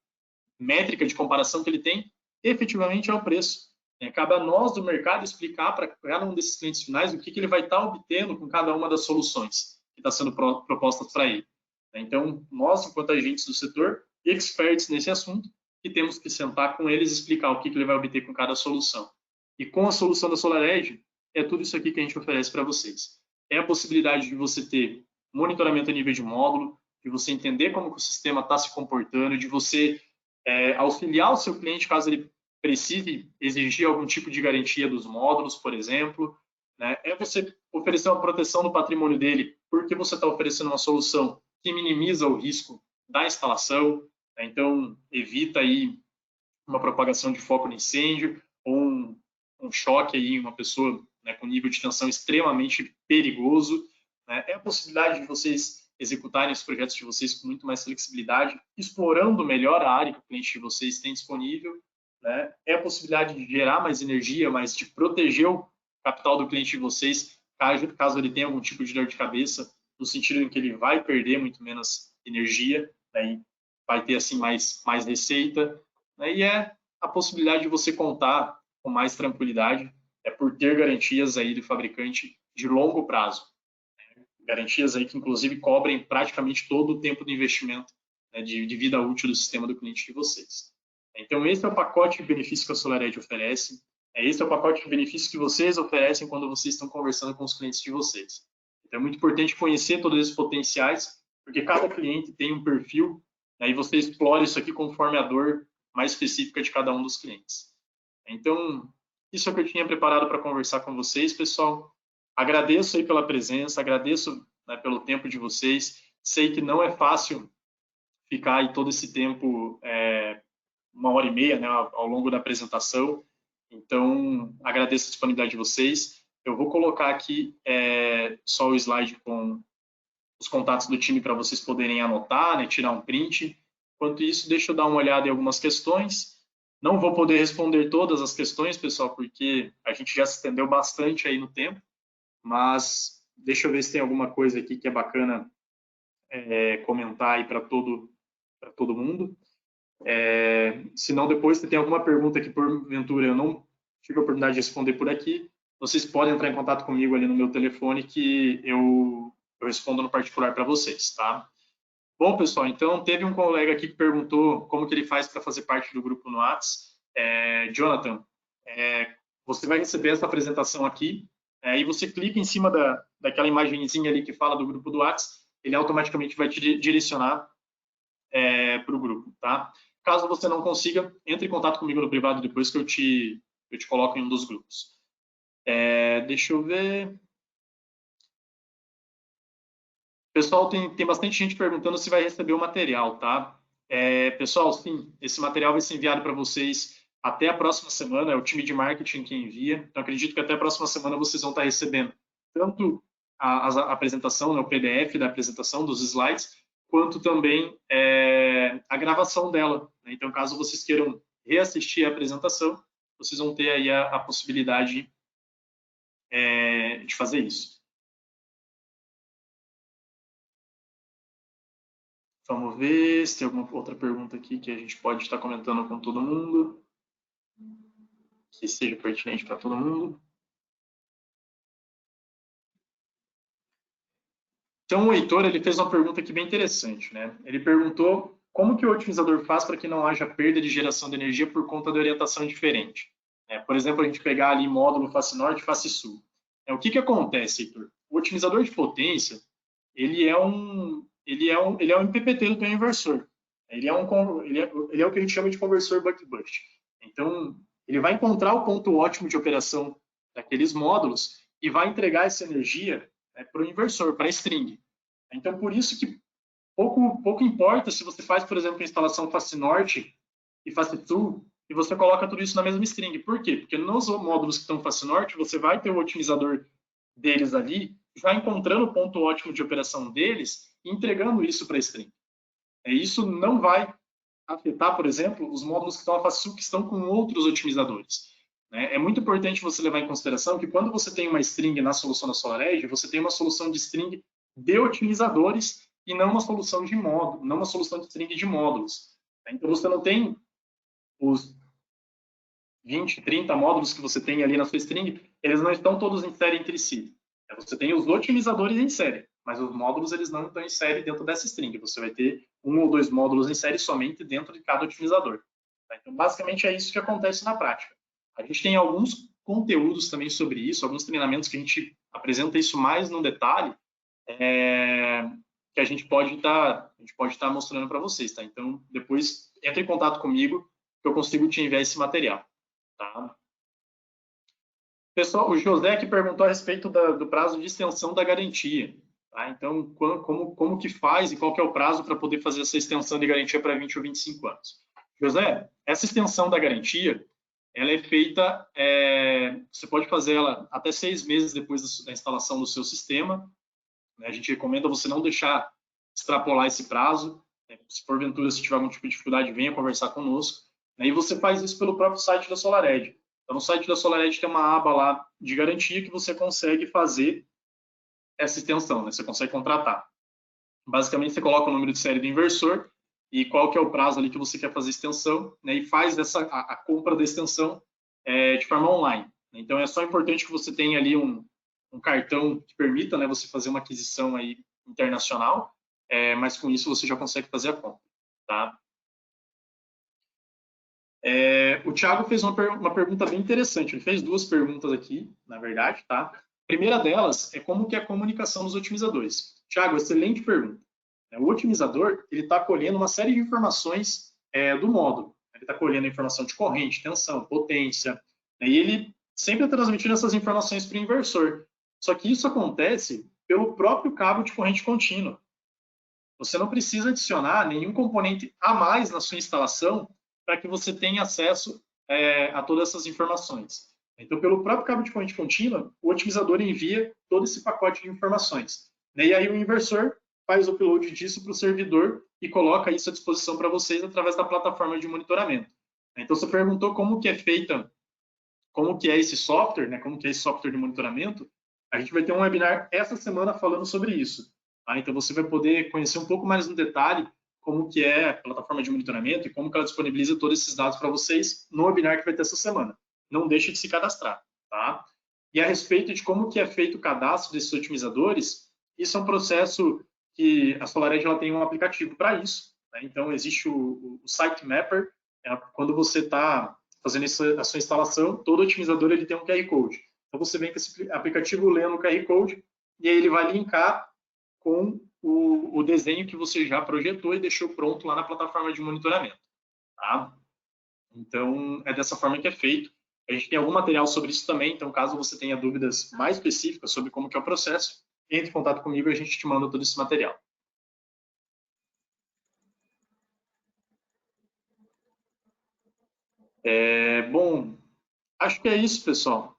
métrica de comparação que ele tem, efetivamente, é o preço. Cabe a nós do mercado explicar para cada um desses clientes finais o que ele vai estar obtendo com cada uma das soluções que está sendo propostas para ele. Então, nós, enquanto agentes do setor, experts nesse assunto, que temos que sentar com eles e explicar o que ele vai obter com cada solução. E com a solução da SolarEdge, é tudo isso aqui que a gente oferece para vocês. É a possibilidade de você ter monitoramento a nível de módulo, de você entender como que o sistema está se comportando, de você auxiliar o seu cliente caso ele precise exigir algum tipo de garantia dos módulos, por exemplo. Né? É você oferecer uma proteção no patrimônio dele, porque você está oferecendo uma solução que minimiza o risco da instalação, né? Então evita aí uma propagação de foco no incêndio ou um choque aí em uma pessoa, né, com nível de tensão extremamente perigoso. Né? É a possibilidade de vocês executarem os projetos de vocês com muito mais flexibilidade, explorando melhor a área que o cliente de vocês tem disponível. Né? É a possibilidade de gerar mais energia, mas de proteger o capital do cliente de vocês, caso ele tenha algum tipo de dor de cabeça, no sentido em que ele vai perder muito menos energia, né? E vai ter assim mais receita. Né? E é a possibilidade de você contar com mais tranquilidade, por ter garantias aí do fabricante de longo prazo. Garantias aí que, inclusive, cobrem praticamente todo o tempo de investimento, né, de vida útil do sistema do cliente de vocês. Então, esse é o pacote de benefícios que a SolarEdge oferece. Esse é o pacote de benefícios que vocês oferecem quando vocês estão conversando com os clientes de vocês. Então, é muito importante conhecer todos esses potenciais, porque cada cliente tem um perfil, né, e você explora isso aqui conforme a dor mais específica de cada um dos clientes. Então, isso é o que eu tinha preparado para conversar com vocês, pessoal. Agradeço aí pela presença, agradeço, né, pelo tempo de vocês. Sei que não é fácil ficar aí todo esse tempo, 1h30, né, ao longo da apresentação. Então, agradeço a disponibilidade de vocês. Eu vou colocar aqui só o slide com os contatos do time para vocês poderem anotar, né, tirar um print. Enquanto isso, deixa eu dar uma olhada em algumas questões. Não vou poder responder todas as questões, pessoal, porque a gente já se estendeu bastante aí no tempo, mas deixa eu ver se tem alguma coisa aqui que é bacana comentar aí para todo mundo. Se não, depois, se tem alguma pergunta que, porventura, eu não tive a oportunidade de responder por aqui, vocês podem entrar em contato comigo ali no meu telefone que eu respondo no particular para vocês, tá? Bom, pessoal, então teve um colega aqui que perguntou como que ele faz para fazer parte do grupo no Whats. Jonathan, você vai receber essa apresentação aqui e você clica em cima daquela imagenzinha ali que fala do grupo do Whats, ele automaticamente vai te direcionar para o grupo, tá? Caso você não consiga, entre em contato comigo no privado depois que eu te coloco em um dos grupos. Deixa eu ver. Pessoal, tem bastante gente perguntando se vai receber o material, tá? Pessoal, sim, esse material vai ser enviado para vocês até a próxima semana, é o time de marketing que envia, então acredito que até a próxima semana vocês vão estar recebendo tanto a apresentação, né, o PDF da apresentação, dos slides, quanto também a gravação dela. Né? Então, caso vocês queiram reassistir a apresentação, vocês vão ter aí a possibilidade de fazer isso. Vamos ver se tem alguma outra pergunta aqui que a gente pode estar comentando com todo mundo, que seja pertinente para todo mundo. Então, o Heitor, ele fez uma pergunta aqui bem interessante, né? Ele perguntou como que o otimizador faz para que não haja perda de geração de energia por conta da orientação diferente. Por exemplo, a gente pegar ali módulo face norte e face sul. O que acontece, Heitor? O otimizador de potência, ele é um MPPT do teu inversor. Ele é o que a gente chama de conversor buck-bust. Então, ele vai encontrar o ponto ótimo de operação daqueles módulos e vai entregar essa energia para o inversor, para a string. Então, por isso que pouco importa se você faz, por exemplo, a instalação face norte e face sul, e você coloca tudo isso na mesma string. Por quê? Porque nos módulos que estão face norte, você vai ter o otimizador deles ali, já encontrando o ponto ótimo de operação deles e entregando isso para a string. Isso não vai afetar, por exemplo, os módulos que estão na face sul, que estão com outros otimizadores. É muito importante você levar em consideração que quando você tem uma string na solução da SolarEdge, você tem uma solução de string de otimizadores e não uma solução de módulo, não uma solução de string de módulos. Então você não tem os 20, 30 módulos que você tem ali na sua string, eles não estão todos em série entre si. Você tem os otimizadores em série, mas os módulos eles não estão em série dentro dessa string. Você vai ter 1 ou 2 módulos em série somente dentro de cada otimizador. Tá? Então, basicamente, é isso que acontece na prática. A gente tem alguns conteúdos também sobre isso, alguns treinamentos que a gente apresenta isso mais no detalhe, que a gente pode estar mostrando para vocês, tá? Então, depois entre em contato comigo que eu consigo te enviar esse material, tá? Pessoal, o José que perguntou a respeito do prazo de extensão da garantia, tá? Então, como que faz e qual que é o prazo para poder fazer essa extensão de garantia para 20 ou 25 anos? José, essa extensão da garantia, ela é feita, você pode fazer ela até 6 meses depois da instalação do seu sistema, né? A gente recomenda você não deixar extrapolar esse prazo, né? Se porventura se tiver algum tipo de dificuldade, venha conversar conosco, né? E você faz isso pelo próprio site da SolarEdge. Então, no site da SolarEdge tem uma aba lá de garantia que você consegue fazer essa extensão, né? Você consegue contratar. Basicamente, você coloca o número de série do inversor e qual que é o prazo ali que você quer fazer a extensão, né? E faz a compra da extensão de forma online. Então, é só importante que você tenha ali um cartão que permita, né, você fazer uma aquisição aí internacional, mas com isso você já consegue fazer a compra, tá? O Thiago fez uma pergunta bem interessante, ele fez 2 perguntas aqui, na verdade, tá? A primeira delas é como que é a comunicação dos otimizadores. Thiago, excelente pergunta. O otimizador, ele está colhendo uma série de informações do módulo. Ele está colhendo informação de corrente, tensão, potência, né? E ele sempre está transmitindo essas informações para o inversor. Só que isso acontece pelo próprio cabo de corrente contínua. Você não precisa adicionar nenhum componente a mais na sua instalação para que você tenha acesso a todas essas informações. Então, pelo próprio cabo de corrente contínua, o otimizador envia todo esse pacote de informações. E aí o inversor faz o upload disso para o servidor e coloca isso à disposição para vocês através da plataforma de monitoramento. Então, você perguntou como que é feita, como que é esse software, né? Como que é esse software de monitoramento. A gente vai ter um webinar essa semana falando sobre isso. Tá? Então, você vai poder conhecer um pouco mais no detalhe como que é a plataforma de monitoramento e como que ela disponibiliza todos esses dados para vocês no webinar que vai ter essa semana. Não deixe de se cadastrar, tá? E a respeito de como que é feito o cadastro desses otimizadores, isso é um processo que a SolarEdge ela tem um aplicativo para isso, né? Então, existe o Site Mapper, quando você está fazendo a sua instalação, todo otimizador ele tem um QR Code. Então, você vem com esse aplicativo lendo o QR Code e aí ele vai linkar com o desenho que você já projetou e deixou pronto lá na plataforma de monitoramento. Tá? Então, é dessa forma que é feito. A gente tem algum material sobre isso também, então caso você tenha dúvidas mais específicas sobre como que é o processo, entre em contato comigo e a gente te manda todo esse material. Bom, acho que é isso, pessoal.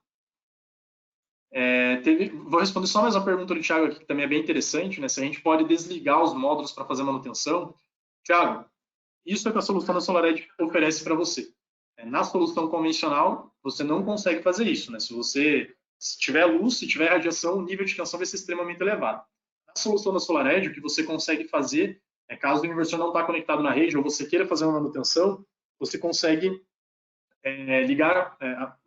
Vou responder só mais uma pergunta do Thiago aqui, que também é bem interessante, né? Se a gente pode desligar os módulos para fazer manutenção. Thiago, isso é que a solução da SolarEdge oferece para você. Na solução convencional, você não consegue fazer isso, né? Se tiver luz, se tiver radiação, o nível de tensão vai ser extremamente elevado. Na solução da SolarEdge, o que você consegue fazer, caso o inversor não está conectado na rede ou você queira fazer uma manutenção, você consegue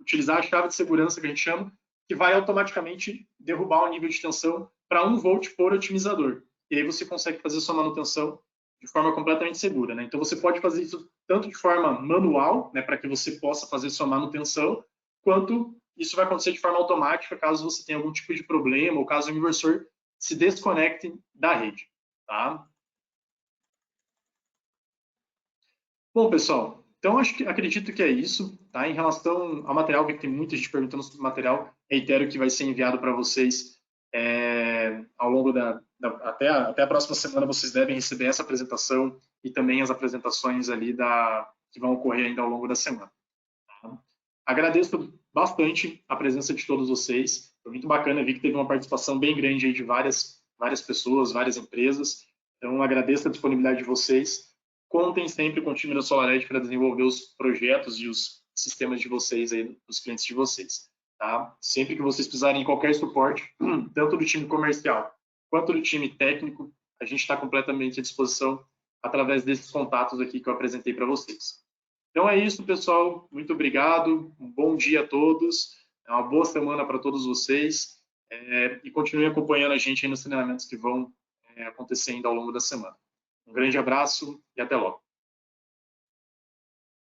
utilizar a chave de segurança que a gente chama, que vai automaticamente derrubar o nível de tensão para 1 volt por otimizador. E aí você consegue fazer sua manutenção de forma completamente segura, né? Então você pode fazer isso tanto de forma manual, né, para que você possa fazer sua manutenção, quanto isso vai acontecer de forma automática caso você tenha algum tipo de problema ou caso o inversor se desconecte da rede, tá? Bom, pessoal, então acredito que é isso, tá? Em relação ao material, que tem muita gente perguntando sobre o material, reitero que vai ser enviado para vocês ao longo até a próxima semana. Vocês devem receber essa apresentação e também as apresentações ali que vão ocorrer ainda ao longo da semana. Tá? Agradeço bastante a presença de todos vocês. Foi muito bacana, vi que teve uma participação bem grande aí de várias pessoas, várias empresas. Então, agradeço a disponibilidade de vocês. Contem sempre com o time da SolarEdge para desenvolver os projetos e os sistemas de vocês aí, dos clientes de vocês. Tá? Sempre que vocês precisarem de qualquer suporte, tanto do time comercial quanto do time técnico, a gente está completamente à disposição através desses contatos aqui que eu apresentei para vocês. Então é isso, pessoal. Muito obrigado. Um bom dia a todos. Uma boa semana para todos vocês. E continuem acompanhando a gente aí nos treinamentos que vão acontecer ainda ao longo da semana. Um grande abraço e até logo.